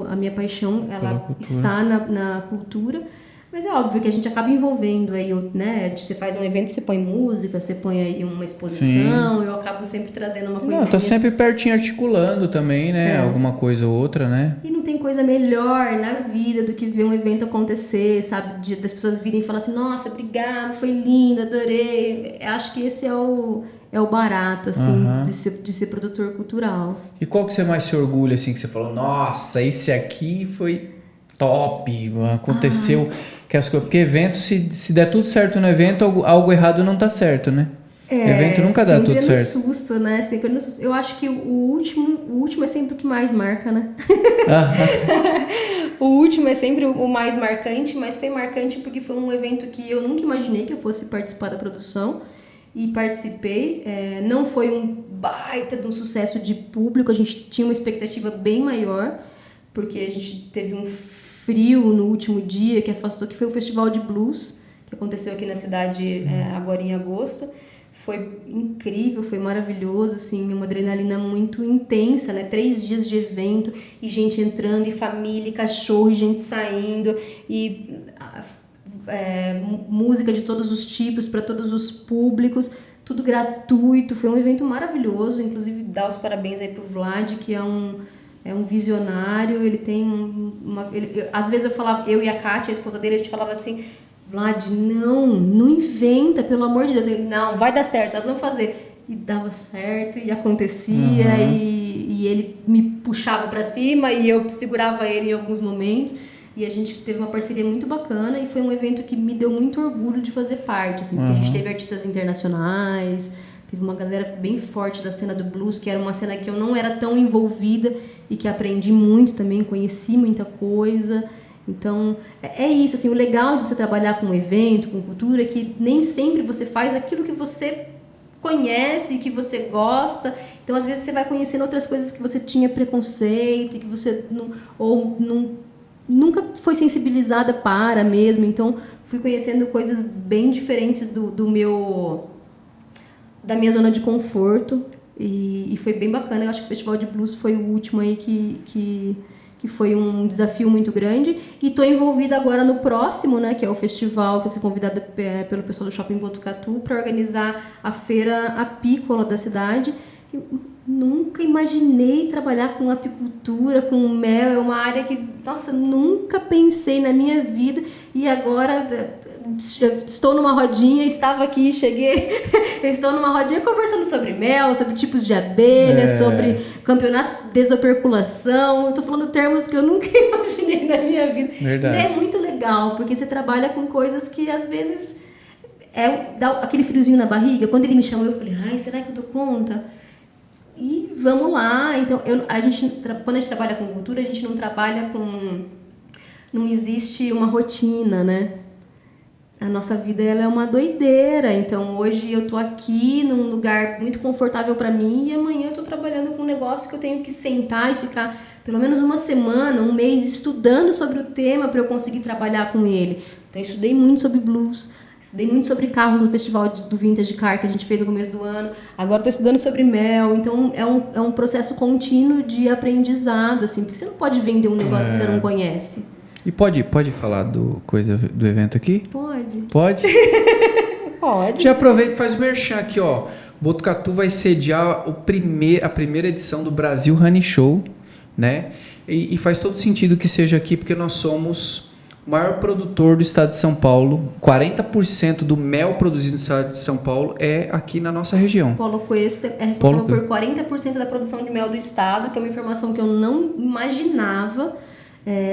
a minha paixão, ela está na cultura. Mas é óbvio que a gente acaba envolvendo aí, né? Você faz um evento, você põe música, você põe aí uma exposição. Sim. Eu acabo sempre trazendo uma coisinha. Não, tô sempre pertinho articulando também, né? Alguma coisa ou outra, né? E não tem coisa melhor na vida do que ver um evento acontecer, sabe? Das pessoas virem e falar assim, nossa, obrigado, foi lindo, adorei. Acho que esse é o barato, assim, de ser produtor cultural. E qual que você mais se orgulha, assim, que você falou, nossa, esse aqui foi top, aconteceu... Porque evento, se der tudo certo no evento, algo errado não tá certo, né? Evento nunca dá tudo certo. Sempre no susto, né? Sempre no susto. Eu acho que o último é sempre o que mais marca, né? O último é sempre o mais marcante, mas foi marcante porque foi um evento que eu nunca imaginei que eu fosse participar da produção. E participei. Não foi um baita de um sucesso de público, a gente tinha uma expectativa bem maior, porque a gente teve um frio no último dia que afastou, que foi o Festival de Blues, que aconteceu aqui na cidade agora em agosto. Foi incrível, foi maravilhoso, assim, uma adrenalina muito intensa, né? 3 dias de evento, e gente entrando, e família, e cachorro, e gente saindo, e música de todos os tipos, para todos os públicos, tudo gratuito. Foi um evento maravilhoso, inclusive dar os parabéns aí pro Vlad, que é um visionário. Ele tem às vezes eu falava, eu e a Kátia, a esposa dele, a gente falava assim, Vlad, não inventa, pelo amor de Deus. Ele, não, vai dar certo, nós vamos fazer. E dava certo, e acontecia, e ele me puxava para cima, e eu segurava ele em alguns momentos, e a gente teve uma parceria muito bacana, e foi um evento que me deu muito orgulho de fazer parte, assim, porque a gente teve artistas internacionais, teve uma galera bem forte da cena do blues, que era uma cena que eu não era tão envolvida e que aprendi muito também, conheci muita coisa. Então, é isso, assim, o legal de você trabalhar com evento, com cultura, é que nem sempre você faz aquilo que você conhece, que você gosta. Então, às vezes, você vai conhecendo outras coisas que você tinha preconceito, que você nunca foi sensibilizada para mesmo. Então, fui conhecendo coisas bem diferentes da minha zona de conforto, e foi bem bacana. Eu acho que o Festival de Blues foi o último aí que foi um desafio muito grande, e estou envolvida agora no próximo, né, que é o festival, que eu fui convidada pelo pessoal do Shopping Botucatu para organizar a feira apícola da cidade. Nunca imaginei trabalhar com apicultura, com mel, é uma área que, nossa, nunca pensei na minha vida, e agora estou numa rodinha, estava aqui, cheguei, estou numa rodinha conversando sobre mel, sobre tipos de abelha, sobre campeonatos de desoperculação. Estou falando termos que eu nunca imaginei na minha vida. Verdade. Então é muito legal, porque você trabalha com coisas que às vezes dá aquele friozinho na barriga. Quando ele me chamou, eu falei, ai, será que eu dou conta? E vamos lá. Então, quando a gente trabalha com cultura, a gente não trabalha com... Não existe uma rotina, né? a nossa vida ela é uma doideira. Então hoje eu tô aqui num lugar muito confortável para mim e amanhã eu tô trabalhando com um negócio que eu tenho que sentar e ficar pelo menos uma semana, um mês estudando sobre o tema para eu conseguir trabalhar com ele. Então eu estudei muito sobre blues, estudei muito sobre carros no festival do Vintage Car que a gente fez no começo do ano. Agora estou estudando sobre mel. Então é um processo contínuo de aprendizado, assim, porque você não pode vender um negócio que você não conhece. E pode falar do evento aqui? Pode. Pode? Pode. Já aproveita e faz o merchan aqui, ó. Botucatu vai sediar a primeira edição do Brasil Honey Show, né? E faz todo sentido que seja aqui, porque nós somos o maior produtor do estado de São Paulo. 40% do mel produzido no estado de São Paulo é aqui na nossa região. Polo Cuesta é responsável por 40% da produção de mel do estado, que é uma informação que eu não imaginava.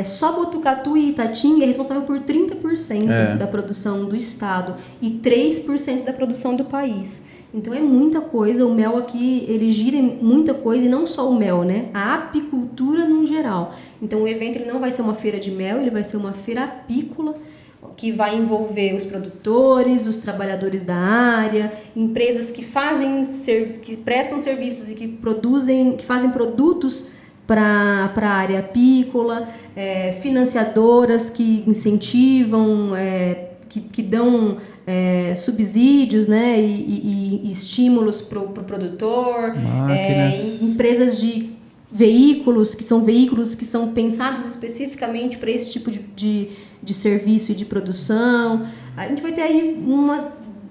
Só Botucatu e Itatinga é responsável por 30% da produção do estado e 3% da produção do país. Então é muita coisa. O mel aqui, ele gira em muita coisa, e não só o mel, né? A apicultura no geral. Então o evento ele não vai ser uma feira de mel, ele vai ser uma feira apícola, que vai envolver os produtores, os trabalhadores da área, empresas que prestam serviços e que fazem produtos para a área apícola, financiadoras que incentivam, que dão subsídios, né, e estímulos para o produtor, empresas de veículos que são pensados especificamente para esse tipo de serviço e de produção. A gente vai ter aí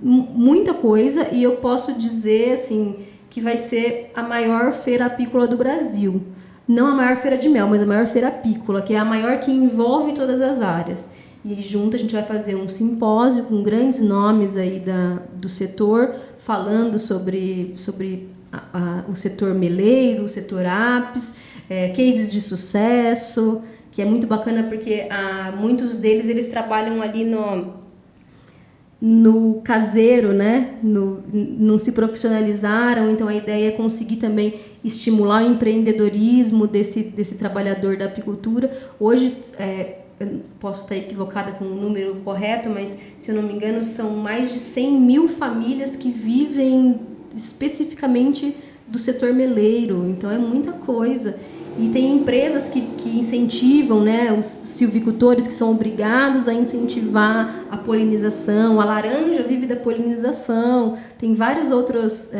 muita coisa, e eu posso dizer assim, que vai ser a maior feira apícola do Brasil. Não a maior feira de mel, mas a maior feira apícola, que é a maior que envolve todas as áreas. E aí, junto, a gente vai fazer um simpósio com grandes nomes aí do setor, falando sobre o setor meleiro, o setor apis, cases de sucesso, que é muito bacana porque muitos deles eles trabalham ali no caseiro, né? Não se profissionalizaram, então a ideia é conseguir também estimular o empreendedorismo desse trabalhador da apicultura. Hoje, eu posso estar equivocada com o número correto, mas se eu não me engano são mais de 100 mil famílias que vivem especificamente do setor meleiro, então é muita coisa. E tem empresas que incentivam, né, os silvicultores que são obrigados a incentivar a polinização. A laranja vive da polinização. Tem vários outros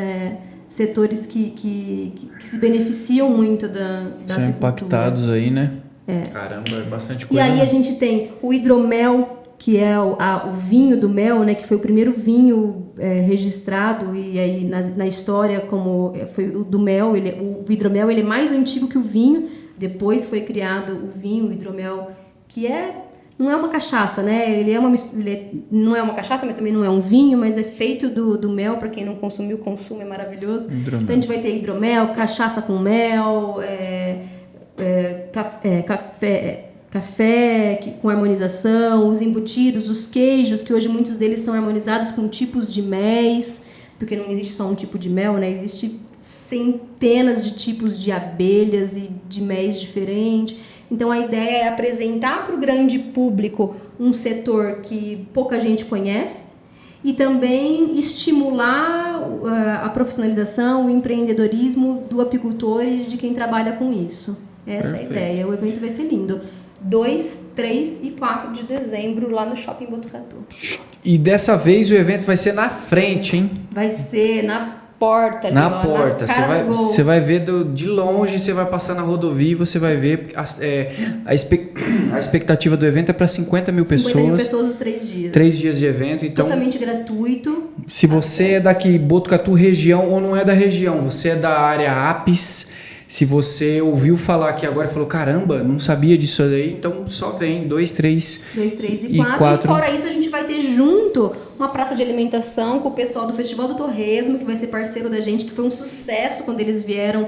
setores que se beneficiam muito da apicultura. São impactados aí, né? Caramba, é bastante coisa. E aí a gente tem o hidromel, que é o vinho do mel, né, que foi o primeiro vinho registrado, e aí na história como foi o do mel, o hidromel ele é mais antigo que o vinho. Depois foi criado o vinho, o hidromel, que não é uma cachaça, né? Ele não é uma cachaça, mas também não é um vinho, mas é feito do mel. Para quem não consumiu, consuma, é maravilhoso. Hidromel. Então a gente vai ter hidromel, cachaça com mel, café com harmonização, os embutidos, os queijos, que hoje muitos deles são harmonizados com tipos de méis, porque não existe só um tipo de mel, né? Existe centenas de tipos de abelhas e de méis diferentes. Então a ideia é apresentar para o grande público um setor que pouca gente conhece e também estimular a profissionalização, o empreendedorismo do apicultor e de quem trabalha com isso. Essa é a ideia. O evento vai ser lindo. 2, 3 e 4 de dezembro lá no Shopping Botucatu. E dessa vez o evento vai ser na frente, hein? Vai ser na porta ali, na porta. Você vai ver de longe, você vai passar na rodovia e você vai ver a expectativa do evento é para 50 mil pessoas. 50 mil pessoas nos 3 dias. 3 dias de evento. Então, totalmente gratuito. Se você é daqui, Botucatu região, ou não é da região, você é da área apis, se você ouviu falar aqui agora e falou, caramba, não sabia disso aí, então só vem 2, 3 e 4. E fora isso, a gente vai ter junto uma praça de alimentação com o pessoal do Festival do Torresmo, que vai ser parceiro da gente, que foi um sucesso quando eles vieram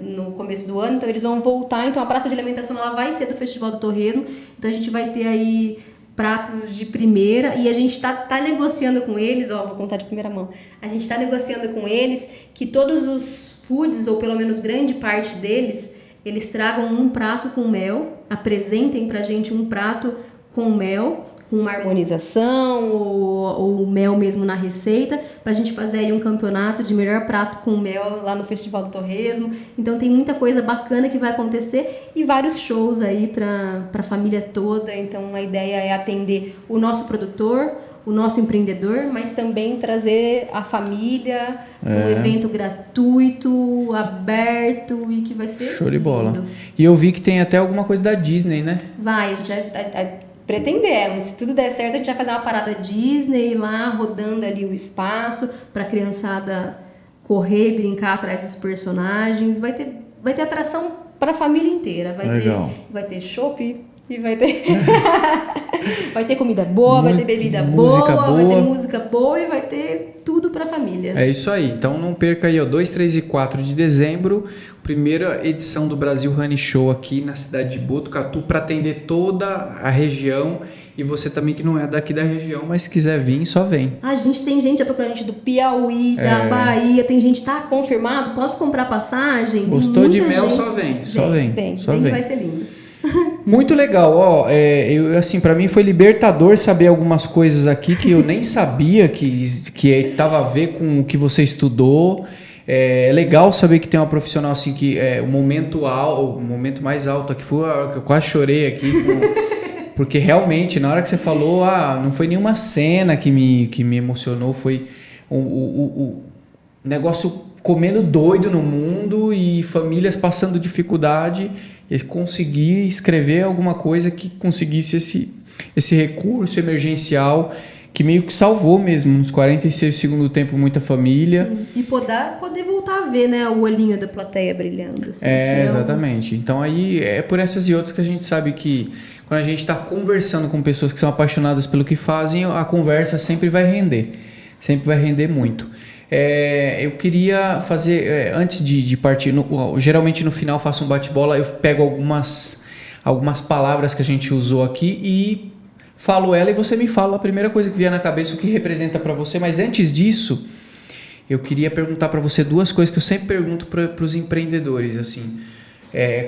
no começo do ano. Então eles vão voltar. Então a praça de alimentação ela vai ser do Festival do Torresmo. Então a gente vai ter aí pratos de primeira, e a gente tá negociando com eles, vou contar de primeira mão, a gente está negociando com eles que todos os foods, ou pelo menos grande parte deles, eles tragam um prato com mel, apresentem pra gente um prato com mel, com uma harmonização ou mel mesmo na receita, pra gente fazer aí um campeonato de melhor prato com mel lá no Festival do Torresmo. Então tem muita coisa bacana que vai acontecer e vários shows aí pra família toda. Então a ideia é atender o nosso produtor, o nosso empreendedor, mas também trazer a família, um evento gratuito, aberto e que vai ser show de bola. lindo. E eu vi que tem até alguma coisa da Disney, né? Vai, a gente pretendemos, se tudo der certo, a gente vai fazer uma parada Disney lá, rodando ali o espaço pra criançada correr, brincar atrás dos personagens. Vai ter atração pra família inteira. Vai ter chopp e vai ter vai ter comida boa, vai ter bebida boa, vai ter música boa e vai ter tudo pra família. É isso aí. Então não perca aí, ó, 2, 3 e 4 de dezembro, primeira edição do Brasil Honey Show aqui na cidade de Botucatu para atender toda a região. E você também que não é daqui da região, mas se quiser vir, só vem. A gente tem gente procurando gente do Piauí, da Bahia, tem gente tá confirmado, posso comprar passagem? Gostou de mel, só vem. Vai ser lindo. Muito legal, ó, assim, para mim foi libertador saber algumas coisas aqui que eu nem sabia que tava a ver com o que você estudou. É legal saber que tem uma profissional assim que o momento mais alto aqui foi que eu quase chorei aqui, porque realmente na hora que você falou, não foi nenhuma cena que me emocionou, foi o negócio comendo doido no mundo e famílias passando dificuldade. E conseguir escrever alguma coisa que conseguisse esse recurso emergencial que meio que salvou mesmo, uns 46 segundos do tempo, muita família. Sim. E poder voltar a ver, né, o olhinho da plateia brilhando. Assim, exatamente. Então aí é por essas e outras que a gente sabe que quando a gente está conversando com pessoas que são apaixonadas pelo que fazem, a conversa sempre vai render muito. Eu queria fazer, antes de partir, geralmente no final faço um bate-bola, eu pego algumas palavras que a gente usou aqui e falo ela e você me fala a primeira coisa que vier na cabeça, o que representa para você. Mas antes disso, eu queria perguntar para você duas coisas que eu sempre pergunto para os empreendedores, assim,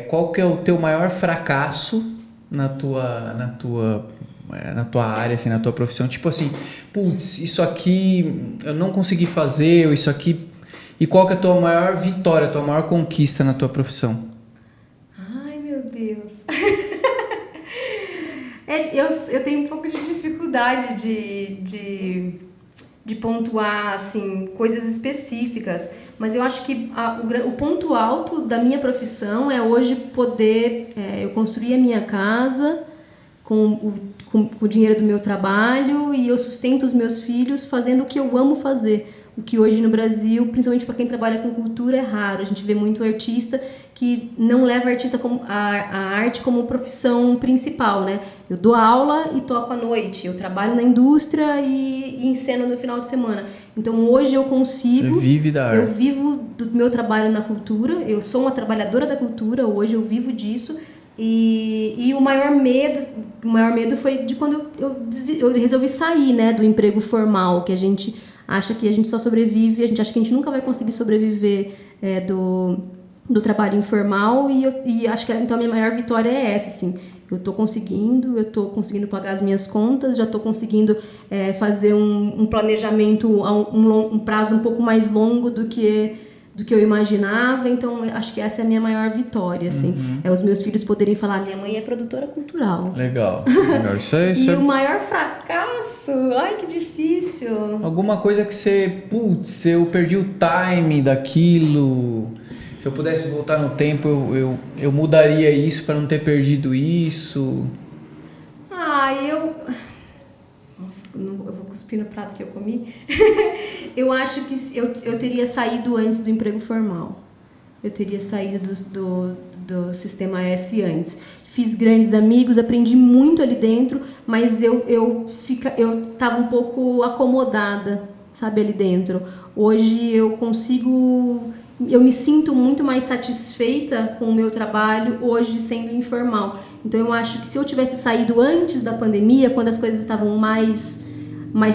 qual que é o teu maior fracasso na tua área, assim, na tua profissão, tipo assim, putz, isso aqui eu não consegui fazer, ou isso aqui, e qual que é a tua maior vitória, a tua maior conquista na tua profissão? Ai, meu Deus. Eu tenho um pouco de dificuldade de pontuar, assim, coisas específicas, mas eu acho que o ponto alto da minha profissão é hoje poder, eu construir a minha casa com o dinheiro do meu trabalho e eu sustento os meus filhos fazendo o que eu amo fazer. O que hoje no Brasil, principalmente para quem trabalha com cultura, é raro. A gente vê muito artista que não leva a arte como profissão principal, né? Eu dou aula e toco à noite. Eu trabalho na indústria e enceno no final de semana. Então hoje eu consigo... Você vive da arte. Eu vivo do meu trabalho na cultura. Eu sou uma trabalhadora da cultura. Hoje eu vivo disso. E o maior medo foi de quando eu resolvi sair, né, do emprego formal, que a gente acha que a gente só sobrevive, a gente acha que a gente nunca vai conseguir sobreviver do trabalho informal e acho que então a minha maior vitória é essa, assim. Eu tô conseguindo pagar as minhas contas, já tô conseguindo fazer um planejamento a um prazo um pouco mais longo do que eu imaginava, então acho que essa é a minha maior vitória, assim. Os meus filhos poderem falar, minha mãe é produtora cultural. Legal. Isso E o maior fracasso, ai que difícil. Alguma coisa que eu perdi o time daquilo, se eu pudesse voltar no tempo, eu mudaria isso para não ter perdido isso. Nossa, eu vou cuspir no prato que eu comi. Eu acho que eu teria saído antes do emprego formal. Eu teria saído do sistema S antes. Fiz grandes amigos, aprendi muito ali dentro, mas eu estava um pouco acomodada, sabe, ali dentro. Hoje eu me sinto muito mais satisfeita com o meu trabalho hoje sendo informal. Então eu acho que se eu tivesse saído antes da pandemia, quando as coisas estavam mais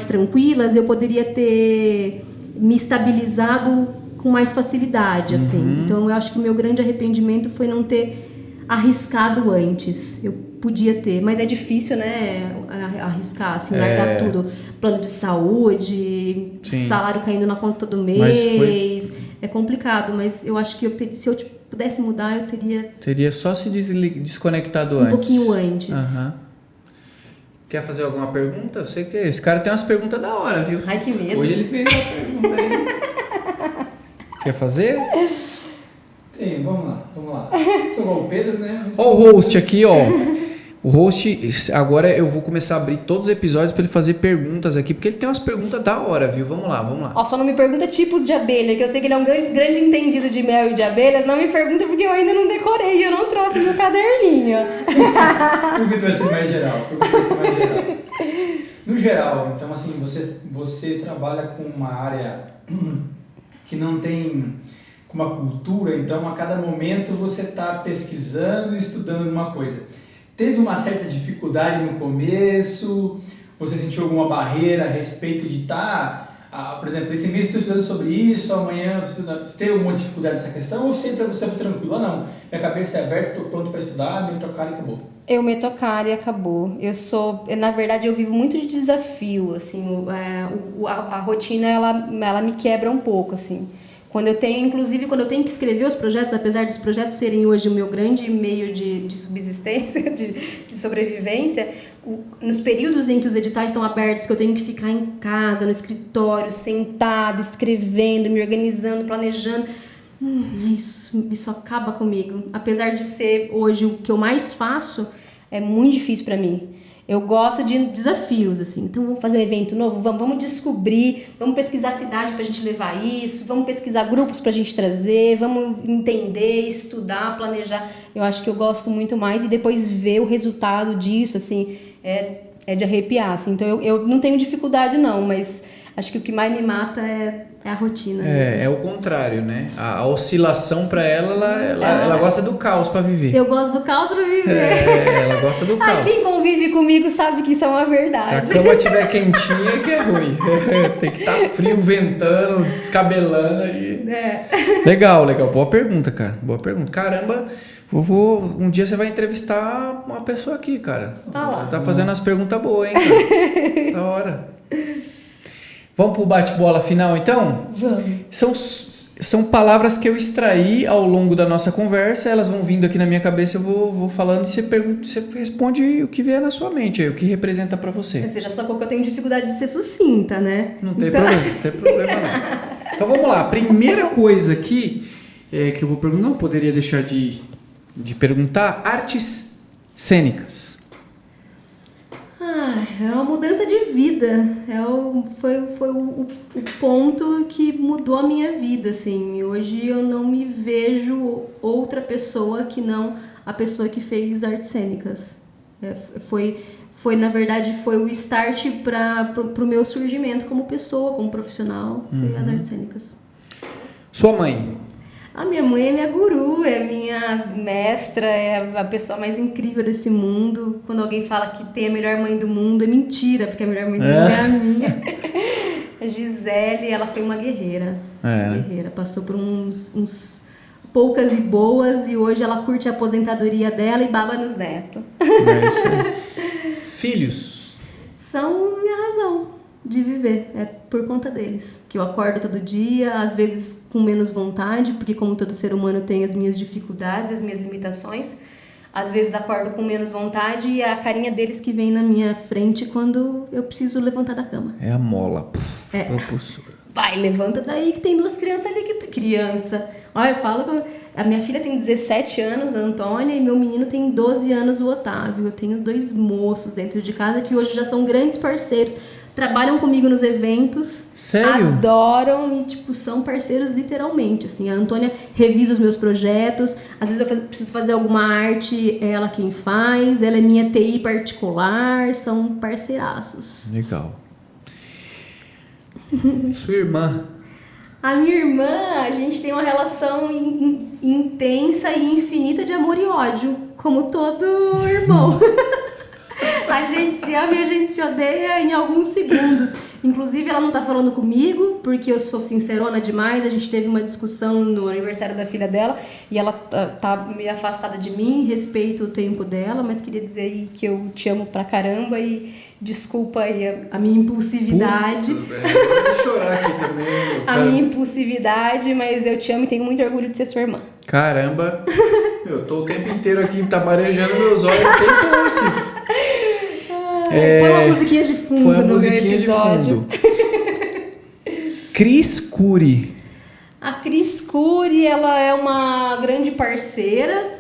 tranquilas, eu poderia ter me estabilizado com mais facilidade, assim. Então eu acho que o meu grande arrependimento foi não ter arriscado antes. Eu podia ter, mas é difícil, né, arriscar, assim, largar tudo. Plano de saúde, salário caindo na conta do mês, é complicado, mas eu acho que se eu pudesse mudar, eu teria... Teria só se desconectado antes. Um pouquinho antes. Quer fazer alguma pergunta? Eu sei que esse cara tem umas perguntas da hora, viu? Ai, que medo. Hoje ele fez uma pergunta aí. Quer fazer? Tem, vamos lá. Sou igual o Pedro, né? Ó o host aqui, ó. O host, agora eu vou começar a abrir todos os episódios pra ele fazer perguntas aqui, porque ele tem umas perguntas da hora, viu? Vamos lá. Ó, só não me pergunta tipos de abelha, que eu sei que ele é um grande entendido de mel e de abelhas. Não me pergunta porque eu ainda não decorei, eu não trouxe meu caderninho. Pergunta vai ser mais geral. No geral, então assim, você trabalha com uma área que não tem uma cultura, então a cada momento você está pesquisando e estudando alguma coisa. Teve uma certa dificuldade no começo? Você sentiu alguma barreira a respeito de por exemplo, esse mês estou estudando sobre isso, amanhã estou estudando. Você teve alguma dificuldade nessa questão ou sempre você foi tranquilo? Não, minha cabeça é aberta, estou pronto para estudar, me tocar e acabou. Eu me tocar e acabou. Na verdade, eu vivo muito de desafio, assim, a rotina, ela me quebra um pouco, assim. Quando eu tenho que escrever os projetos, apesar dos projetos serem hoje o meu grande meio de subsistência, de sobrevivência, nos períodos em que os editais estão abertos, que eu tenho que ficar em casa, no escritório, sentada, escrevendo, me organizando, planejando, isso acaba comigo. Apesar de ser hoje o que eu mais faço, é muito difícil para mim. Eu gosto de desafios, assim. Então, vamos fazer um evento novo? Vamos descobrir, vamos pesquisar a cidade pra gente levar isso, vamos pesquisar grupos pra gente trazer, vamos entender, estudar, planejar. Eu acho que eu gosto muito mais e depois ver o resultado disso, assim, é de arrepiar, assim. Então, eu não tenho dificuldade, não, mas acho que o que mais me mata é a rotina. É o contrário, né? A oscilação pra ela gosta do caos pra viver. Eu gosto do caos pra viver. Ela gosta do caos. Quem convive comigo sabe que isso é uma verdade. Se a cama estiver quentinha, que é ruim. Tem que estar frio, ventando, descabelando. Legal. Boa pergunta, cara. Boa pergunta. Caramba, um dia você vai entrevistar uma pessoa aqui, cara. Você tá fazendo umas perguntas boas, hein, cara? Da hora. Vamos pro bate-bola final, então? Vamos. São palavras que eu extraí ao longo da nossa conversa, elas vão vindo aqui na minha cabeça, eu vou falando e você responde o que vier na sua mente, o que representa pra você. Você já sacou que eu tenho dificuldade de ser sucinta, né? Não tem problema não. Então vamos lá, a primeira coisa aqui que eu vou perguntar, não poderia deixar de perguntar, artes cênicas. É uma mudança de vida. Foi o ponto que mudou a minha vida, assim. Hoje eu não me vejo outra pessoa que não a pessoa que fez artes cênicas. Na verdade, foi o start pro meu surgimento como pessoa, como profissional. Foi as artes cênicas. Sua mãe? A minha mãe é minha guru, é minha mestra, é a pessoa mais incrível desse mundo. Quando alguém fala que tem a melhor mãe do mundo, é mentira, porque a melhor mãe do mundo é a minha. A Gisele, ela foi uma guerreira. Guerreira, passou por uns poucas e boas e hoje ela curte a aposentadoria dela e baba nos netos. Filhos? São minha razão de viver, é por conta deles, que eu acordo todo dia, às vezes com menos vontade, porque como todo ser humano tem as minhas dificuldades, as minhas limitações, às vezes acordo com menos vontade e é a carinha deles que vem na minha frente quando eu preciso levantar da cama. É a mola, propulsora. Vai, levanta daí que tem 2 crianças ali, criança. Olha, eu falo, a minha filha tem 17 anos, a Antônia, e meu menino tem 12 anos, o Otávio. Eu tenho 2 moços dentro de casa que hoje já são grandes parceiros, trabalham comigo nos eventos. Sério? Adoram e, são parceiros literalmente, assim. A Antônia revisa os meus projetos, às vezes eu preciso fazer alguma arte, é ela quem faz, ela é minha TI particular, são parceiraços. Legal. Sua irmã? A minha irmã, a gente tem uma relação intensa e infinita de amor e ódio, como todo irmão. A gente se ama e a gente se odeia em alguns segundos. Inclusive, ela não tá falando comigo, porque eu sou sincerona demais. A gente teve uma discussão no aniversário da filha dela e ela tá meio afastada de mim, respeito o tempo dela, mas queria dizer aí que eu te amo pra caramba e desculpa aí a minha impulsividade. Puta, eu vou chorar aqui também. A minha impulsividade, mas eu te amo e tenho muito orgulho de ser sua irmã. Caramba, eu tô o tempo inteiro aqui tabarejando meus olhos o tempo todo aqui. Põe uma musiquinha de fundo no meu episódio. Cris Cury. A Cris Cury, ela é uma grande parceira.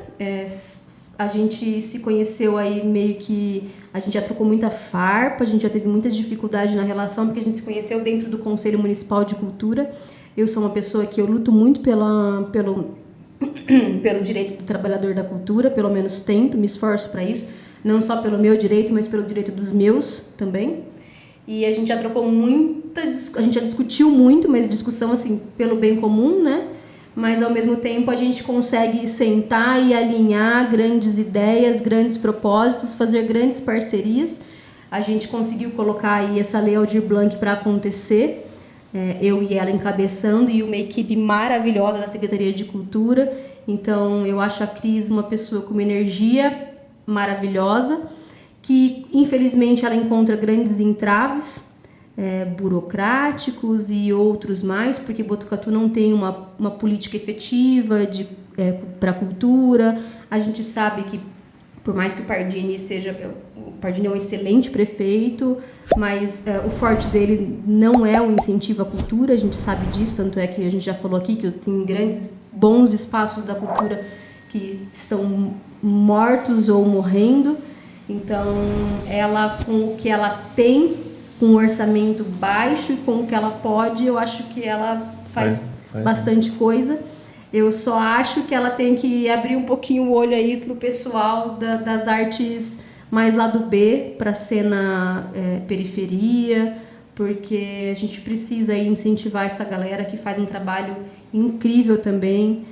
A gente se conheceu aí meio que... A gente já trocou muita farpa, a gente já teve muita dificuldade na relação, porque a gente se conheceu dentro do Conselho Municipal de Cultura. Eu sou uma pessoa que eu luto muito pelo direito do trabalhador da cultura, pelo menos tento, me esforço para isso. Não só pelo meu direito, mas pelo direito dos meus também. E a gente já trocou a gente já discutiu muito, mas discussão assim, pelo bem comum, né? Mas ao mesmo tempo a gente consegue sentar e alinhar grandes ideias, grandes propósitos, fazer grandes parcerias. A gente conseguiu colocar aí essa Lei Aldir Blanc para acontecer, eu e ela encabeçando, e uma equipe maravilhosa da Secretaria de Cultura. Então eu acho a Cris uma pessoa com uma energia maravilhosa, que infelizmente ela encontra grandes entraves burocráticos e outros mais, porque Botucatu não tem uma política efetiva para a cultura. A gente sabe que, por mais que o Pardini é um excelente prefeito, mas o forte dele não é o incentivo à cultura, a gente sabe disso, tanto é que a gente já falou aqui que tem grandes, bons espaços da cultura que estão mortos ou morrendo. Então, ela, com o que ela tem, com um orçamento baixo e com o que ela pode, eu acho que ela faz bastante coisa. Eu só acho que ela tem que abrir um pouquinho o olho aí pro pessoal das artes mais lado B, para a cena periferia, porque a gente precisa aí incentivar essa galera que faz um trabalho incrível também.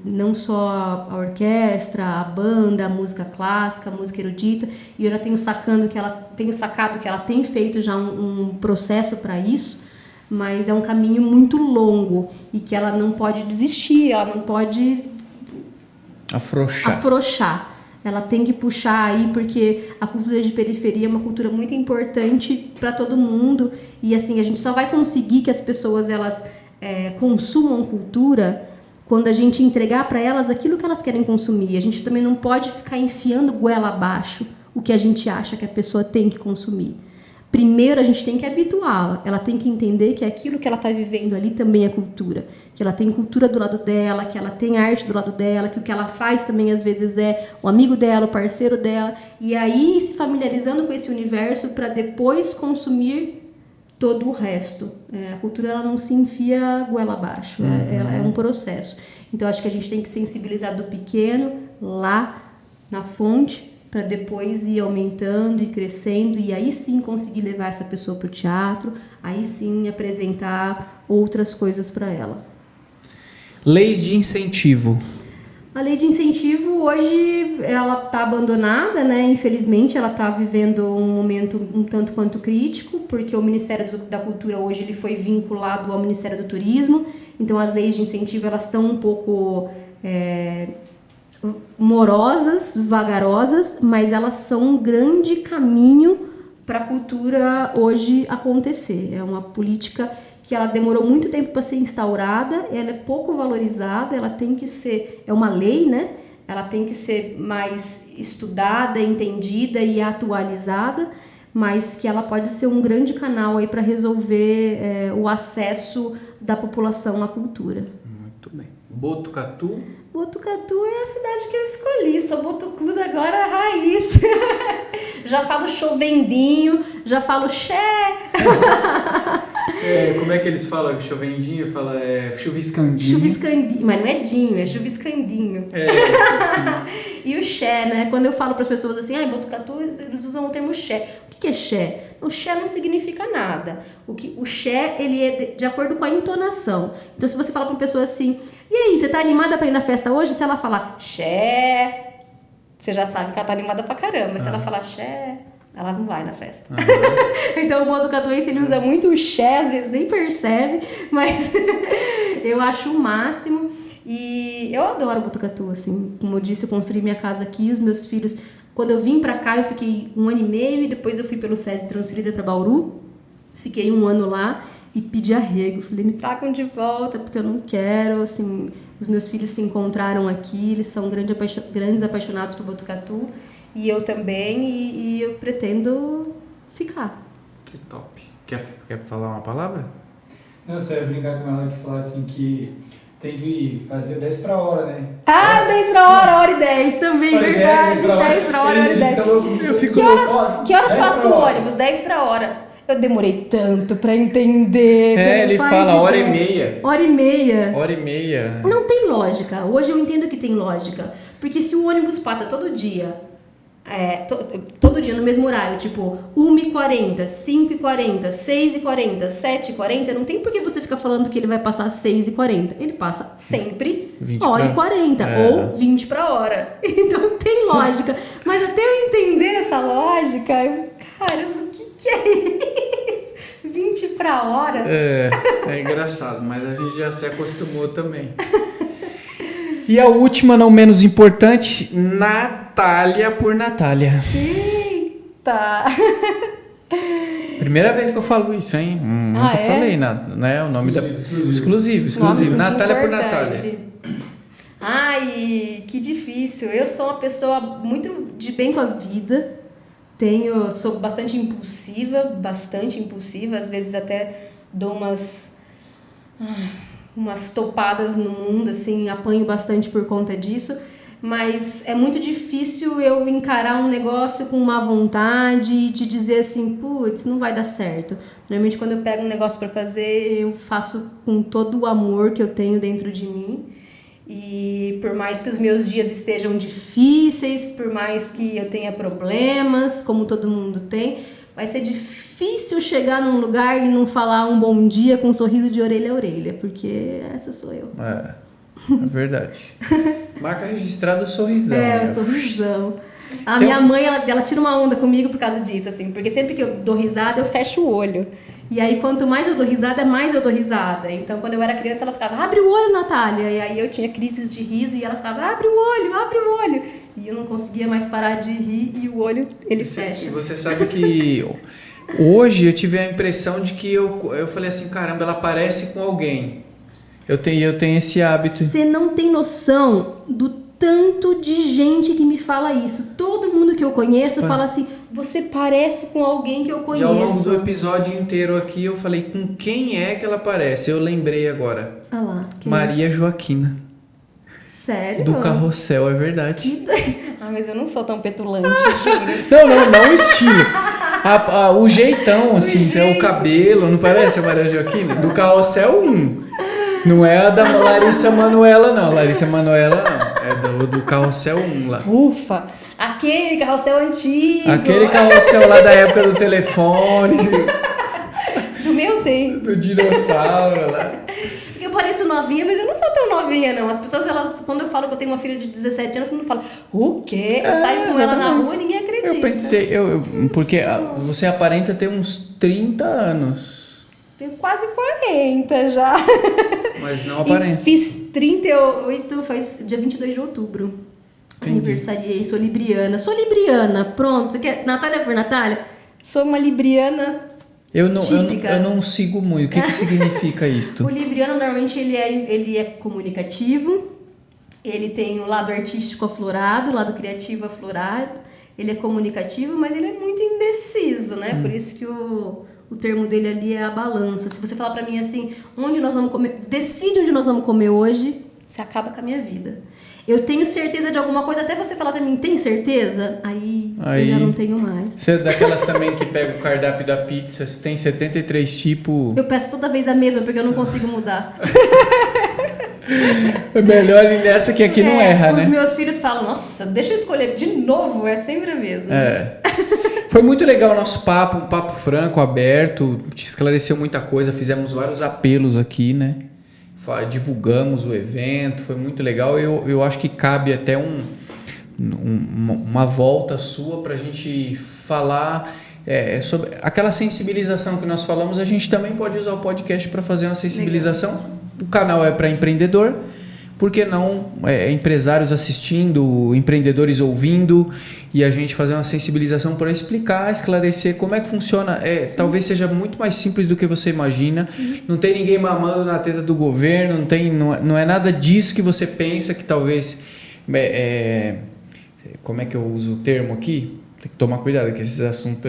Não só a orquestra, a banda, a música clássica, a música erudita, e eu já tenho sacado que ela tem feito já um processo para isso, mas é um caminho muito longo e que ela não pode desistir, ela não pode afrouxar. Ela tem que puxar aí, porque a cultura de periferia é uma cultura muito importante para todo mundo, e assim, a gente só vai conseguir que as pessoas elas consumam cultura quando a gente entregar para elas aquilo que elas querem consumir. A gente também não pode ficar enfiando goela abaixo o que a gente acha que a pessoa tem que consumir. Primeiro, a gente tem que habituá-la. Ela tem que entender que aquilo que ela está vivendo ali também é cultura. Que ela tem cultura do lado dela, que ela tem arte do lado dela, que o que ela faz também, às vezes, é o amigo dela, o parceiro dela. E aí, se familiarizando com esse universo para depois consumir todo o resto. A cultura ela não se enfia goela abaixo, ela é um processo. Então acho que a gente tem que sensibilizar do pequeno lá na fonte para depois ir aumentando e crescendo, e aí sim conseguir levar essa pessoa para o teatro, aí sim apresentar outras coisas para ela. Leis de incentivo. A lei de incentivo hoje ela está abandonada, né? Infelizmente ela está vivendo um momento um tanto quanto crítico, porque o Ministério da Cultura hoje ele foi vinculado ao Ministério do Turismo, então as leis de incentivo elas estão um pouco morosas, vagarosas, mas elas são um grande caminho para a cultura hoje acontecer. É uma política que ela demorou muito tempo para ser instaurada, ela é pouco valorizada, ela tem que ser, é uma lei, né? Ela tem que ser mais estudada, entendida e atualizada, mas que ela pode ser um grande canal aí para resolver o acesso da população à cultura. Muito bem. Botucatu? Botucatu é a cidade que eu escolhi, sou botucuda agora raiz. Já falo chovendinho, já falo xé. Como é que eles falam chovendinho? Fala chuviscandinho. Chuviscandinho, mas não é dinho, é chuviscandinho. E o xé, né? Quando eu falo para as pessoas assim, em Botucatu, eles usam o termo xé. O que é xé? O xé não significa nada. O xé, ele é de acordo com a entonação. Então, se você fala para uma pessoa assim, e aí, você tá animada para ir na festa hoje? Se ela falar xé, você já sabe que ela tá animada pra caramba. Se ela falar xé, Ela não vai na festa. Então o botucatuense ele usa muito o ché, às vezes nem percebe, mas eu acho o máximo. E eu adoro Botucatu, assim. Como eu disse, eu construí minha casa aqui, os meus filhos... Quando eu vim pra cá, eu fiquei 1 ano e meio e depois eu fui pelo SESI transferida pra Bauru. Fiquei 1 ano lá e pedi arrego. Falei, me tragam de volta, porque eu não quero, assim... Os meus filhos se encontraram aqui, eles são grandes apaixonados por Botucatu. E eu também, e eu pretendo ficar. Que top. Quer falar uma palavra? Não, você ia brincar com ela que falar assim que tem que fazer 10 pra hora, né? Ah, 10 pra hora, 1h10 também, verdade. 10 pra hora, 1h10. Eu fico louco. Que horas passa o ônibus? 10 pra hora. Eu demorei tanto pra entender. Ele fala 1h30. 1h30. 1h30. Não tem lógica. Hoje eu entendo que tem lógica. Porque se o ônibus passa todo dia, todo dia no mesmo horário, tipo 1h40, 5h40, 6h40, 7h40, não tem por que você ficar falando que ele vai passar 6h40. Ele passa sempre 1h40 ou 20 pra hora. Então tem lógica. Mas até eu entender essa lógica, caramba, o que é isso? 20 pra hora? É engraçado, mas a gente já se acostumou também. E a última, não menos importante, Natália por Natália. Eita! Primeira vez que eu falo isso, hein? Nunca falei nada, né? O nome exclusivo. Nossa, Natália por importante. Natália. Ai, que difícil. Eu sou uma pessoa muito de bem com a vida. Sou bastante impulsiva, às vezes até dou umas topadas no mundo, assim, apanho bastante por conta disso, mas é muito difícil eu encarar um negócio com má vontade e de dizer assim, putz, não vai dar certo. Normalmente quando eu pego um negócio para fazer, eu faço com todo o amor que eu tenho dentro de mim. E por mais que os meus dias estejam difíceis, por mais que eu tenha problemas, como todo mundo tem, vai ser difícil chegar num lugar e não falar um bom dia com um sorriso de orelha a orelha, porque essa sou eu. É verdade. Marca registrada o sorrisão. O sorrisão. A minha mãe, ela tira uma onda comigo por causa disso, assim, porque sempre que eu dou risada, eu fecho o olho. E aí, quanto mais eu dou risada, mais eu dou risada. Então, quando eu era criança, ela ficava, abre o olho, Natália. E aí, eu tinha crises de riso e ela ficava, abre o olho. E eu não conseguia mais parar de rir e o olho, ele fecha. E você sabe que hoje eu tive a impressão de que eu falei assim, caramba, ela parece com alguém. Eu tenho esse hábito. Você não tem noção do tanto de gente que me fala isso. Todo mundo que eu conheço fala assim, você parece com alguém que eu conheço. E ao longo do episódio inteiro aqui eu falei, com quem é que ela parece? Eu lembrei agora. Ah lá. Maria Joaquina. Sério? Do Carrossel, é verdade. Mas eu não sou tão petulante, juro. Não o estilo. O jeitão, assim, o cabelo, não parece a Maria Joaquina? Do Carrossel 1. Não é a da Larissa Manoela, não. Larissa Manoela, não. É do Carrossel 1 lá. Ufa! Aquele Carrossel antigo. Aquele Carrossel lá da época do telefone. Do meu tempo. Do dinossauro lá. Porque eu pareço novinha, mas eu não sou tão novinha, não. As pessoas, quando eu falo que eu tenho uma filha de 17 anos, todo mundo fala, o quê? Eu saio com ela na rua e ninguém acredita. Eu pensei, porque você aparenta ter uns 30 anos. Tenho quase 40 já. Mas não aparenta. E fiz 38, faz dia 22 de outubro. Entendi. Aniversariei, sou libriana, pronto. Você quer Natália por Natália? Sou uma libriana típica. Eu não sigo muito. O que significa isto? O libriano, normalmente, ele é comunicativo. Ele tem o lado artístico aflorado, o lado criativo aflorado. Ele é comunicativo, mas ele é muito indeciso, né? Por isso que o termo dele ali é a balança. Se você falar pra mim assim, onde nós vamos comer, decide onde nós vamos comer hoje, você acaba com a minha vida. Eu tenho certeza de alguma coisa, até você falar pra mim, tem certeza? Aí eu já não tenho mais. Você é daquelas também que pega o cardápio da pizza, tem 73 tipos... Eu peço toda vez a mesma, porque eu não consigo mudar. É melhor ir nessa que aqui não erra, né? Os meus filhos falam, nossa, deixa eu escolher de novo, é sempre a mesma. Foi muito legal o nosso papo, um papo franco, aberto, te esclareceu muita coisa, fizemos vários apelos aqui, né? Divulgamos o evento, foi muito legal. Eu acho que cabe até uma volta sua para a gente falar sobre aquela sensibilização que nós falamos. A gente também pode usar o podcast para fazer uma sensibilização. Legal. O canal é para empreendedor. Por que não empresários assistindo, empreendedores ouvindo, e a gente fazer uma sensibilização para explicar, esclarecer como é que funciona. Talvez seja muito mais simples do que você imagina. Sim. Não tem ninguém mamando na teta do governo, não é nada disso que você pensa que talvez... como é que eu uso o termo aqui? Tem que tomar cuidado, que esse assunto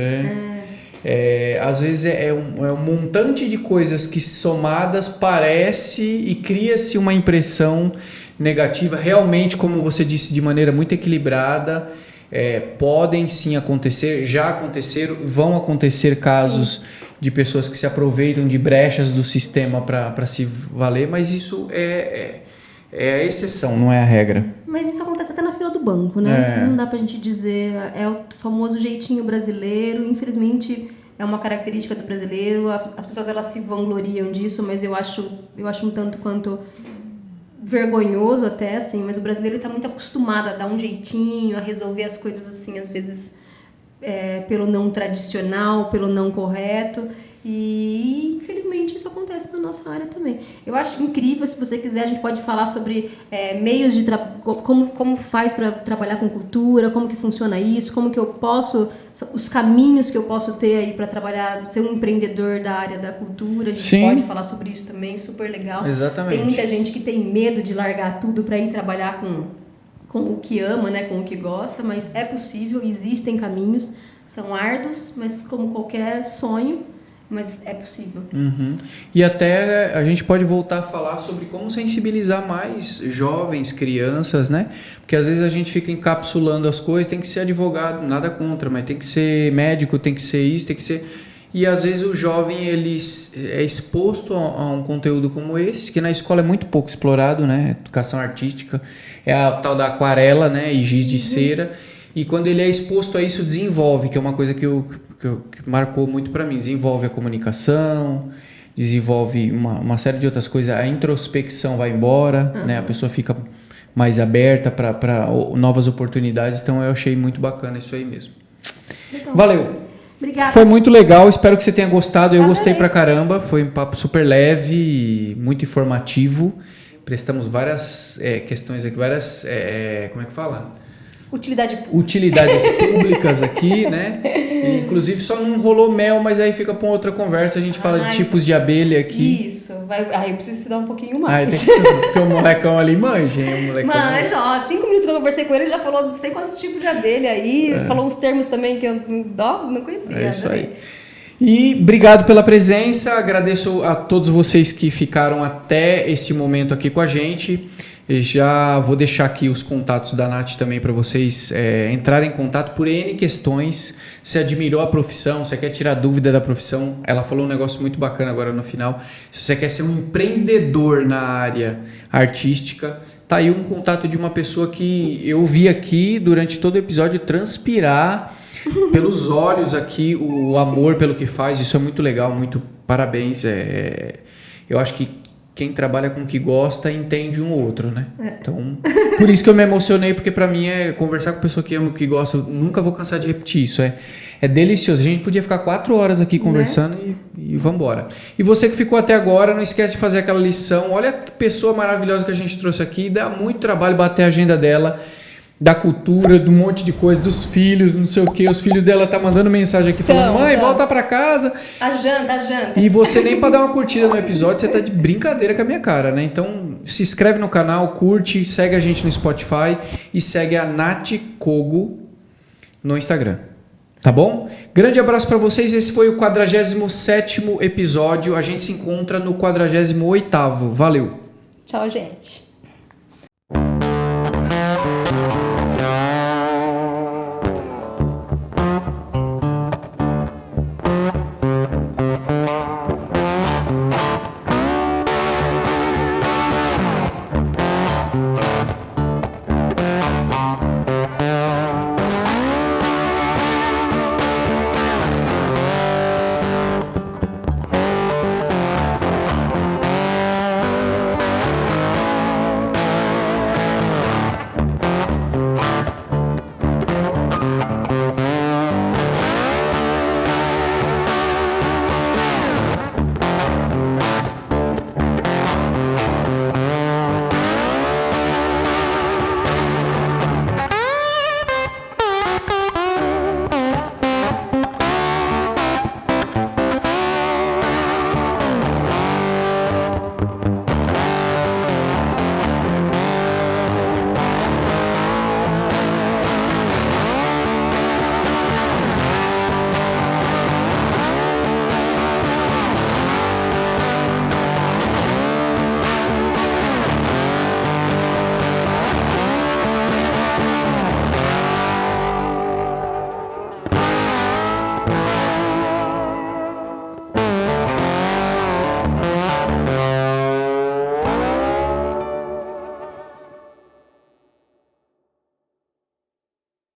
às vezes é um montante de coisas que somadas parece e cria-se uma impressão negativa. Realmente, como você disse, de maneira muito equilibrada, podem sim acontecer, já aconteceram, vão acontecer casos de pessoas que se aproveitam de brechas do sistema para se valer, mas isso é a exceção, não é a regra. Mas isso acontece até na fila do banco, né? Não dá pra gente dizer, é o famoso jeitinho brasileiro. Infelizmente é uma característica do brasileiro. As pessoas elas se vangloriam disso, mas eu acho um tanto quanto vergonhoso até, assim. Mas o brasileiro tá muito acostumado a dar um jeitinho, a resolver as coisas assim, às vezes pelo não tradicional, pelo não correto. E infelizmente isso acontece na nossa área também. Eu acho incrível, se você quiser, a gente pode falar sobre meios de como faz para trabalhar com cultura, como que funciona isso, como que eu posso, os caminhos que eu posso ter aí para trabalhar, ser um empreendedor da área da cultura. A gente pode falar sobre isso também, super legal. Exatamente. Tem muita gente que tem medo de largar tudo para ir trabalhar com o que ama, né, com o que gosta, mas é possível, existem caminhos, são árduos, mas como qualquer sonho, mas é possível. Uhum. E até a gente pode voltar a falar sobre como sensibilizar mais jovens, crianças, né? Porque às vezes a gente fica encapsulando as coisas, tem que ser advogado, nada contra, mas tem que ser médico, tem que ser isso, tem que ser... E às vezes o jovem ele é exposto a um conteúdo como esse, que na escola é muito pouco explorado, né? Educação artística, é a tal da aquarela, né? E giz de cera. E quando ele é exposto a isso, desenvolve, que é uma coisa que marcou muito para mim. Desenvolve a comunicação, desenvolve uma série de outras coisas. A introspecção vai embora, né? A pessoa fica mais aberta para novas oportunidades. Então eu achei muito bacana isso aí mesmo. Então, valeu! Obrigada. Foi muito legal, espero que você tenha gostado. Eu gostei pra caramba. Foi um papo super leve, muito informativo. Prestamos várias questões aqui, como é que fala? Utilidades públicas aqui, né? E, inclusive só não rolou mel, mas aí fica pra outra conversa. A gente fala de tipos de abelha aqui. Isso, aí eu preciso estudar um pouquinho mais. Tem que estudar, porque o molecão ali manja, hein? Manja, 5 minutos que eu conversei com ele, ele já falou não sei quantos tipos de abelha aí, falou uns termos também que eu não conhecia. É isso aí. E obrigado pela presença, agradeço a todos vocês que ficaram até esse momento aqui com a gente. E já vou deixar aqui os contatos da Nath também para vocês entrarem em contato por N questões. Se admirou a profissão, se quer tirar dúvida da profissão, ela falou um negócio muito bacana agora no final. Se você quer ser um empreendedor na área artística, tá aí um contato de uma pessoa que eu vi aqui durante todo o episódio transpirar pelos olhos aqui o amor pelo que faz. Isso é muito legal, muito parabéns. Eu acho que quem trabalha com o que gosta entende um ou outro, né? Então, por isso que eu me emocionei, porque pra mim conversar com pessoa que ama o que gosta, eu nunca vou cansar de repetir isso. É delicioso. A gente podia ficar 4 horas aqui conversando e vambora. E você que ficou até agora, não esquece de fazer aquela lição. Olha que pessoa maravilhosa que a gente trouxe aqui. Dá muito trabalho bater a agenda dela, da cultura, de um monte de coisa, dos filhos, não sei o que. Os filhos dela tá mandando mensagem aqui falando, mãe, volta pra casa. A janta. E você nem pra dar uma curtida no episódio, você tá de brincadeira com a minha cara, né? Então, se inscreve no canal, curte, segue a gente no Spotify e segue a Nath Kogo no Instagram. Tá bom? Grande abraço pra vocês. Esse foi o 47º episódio. A gente se encontra no 48º. Valeu! Tchau, gente.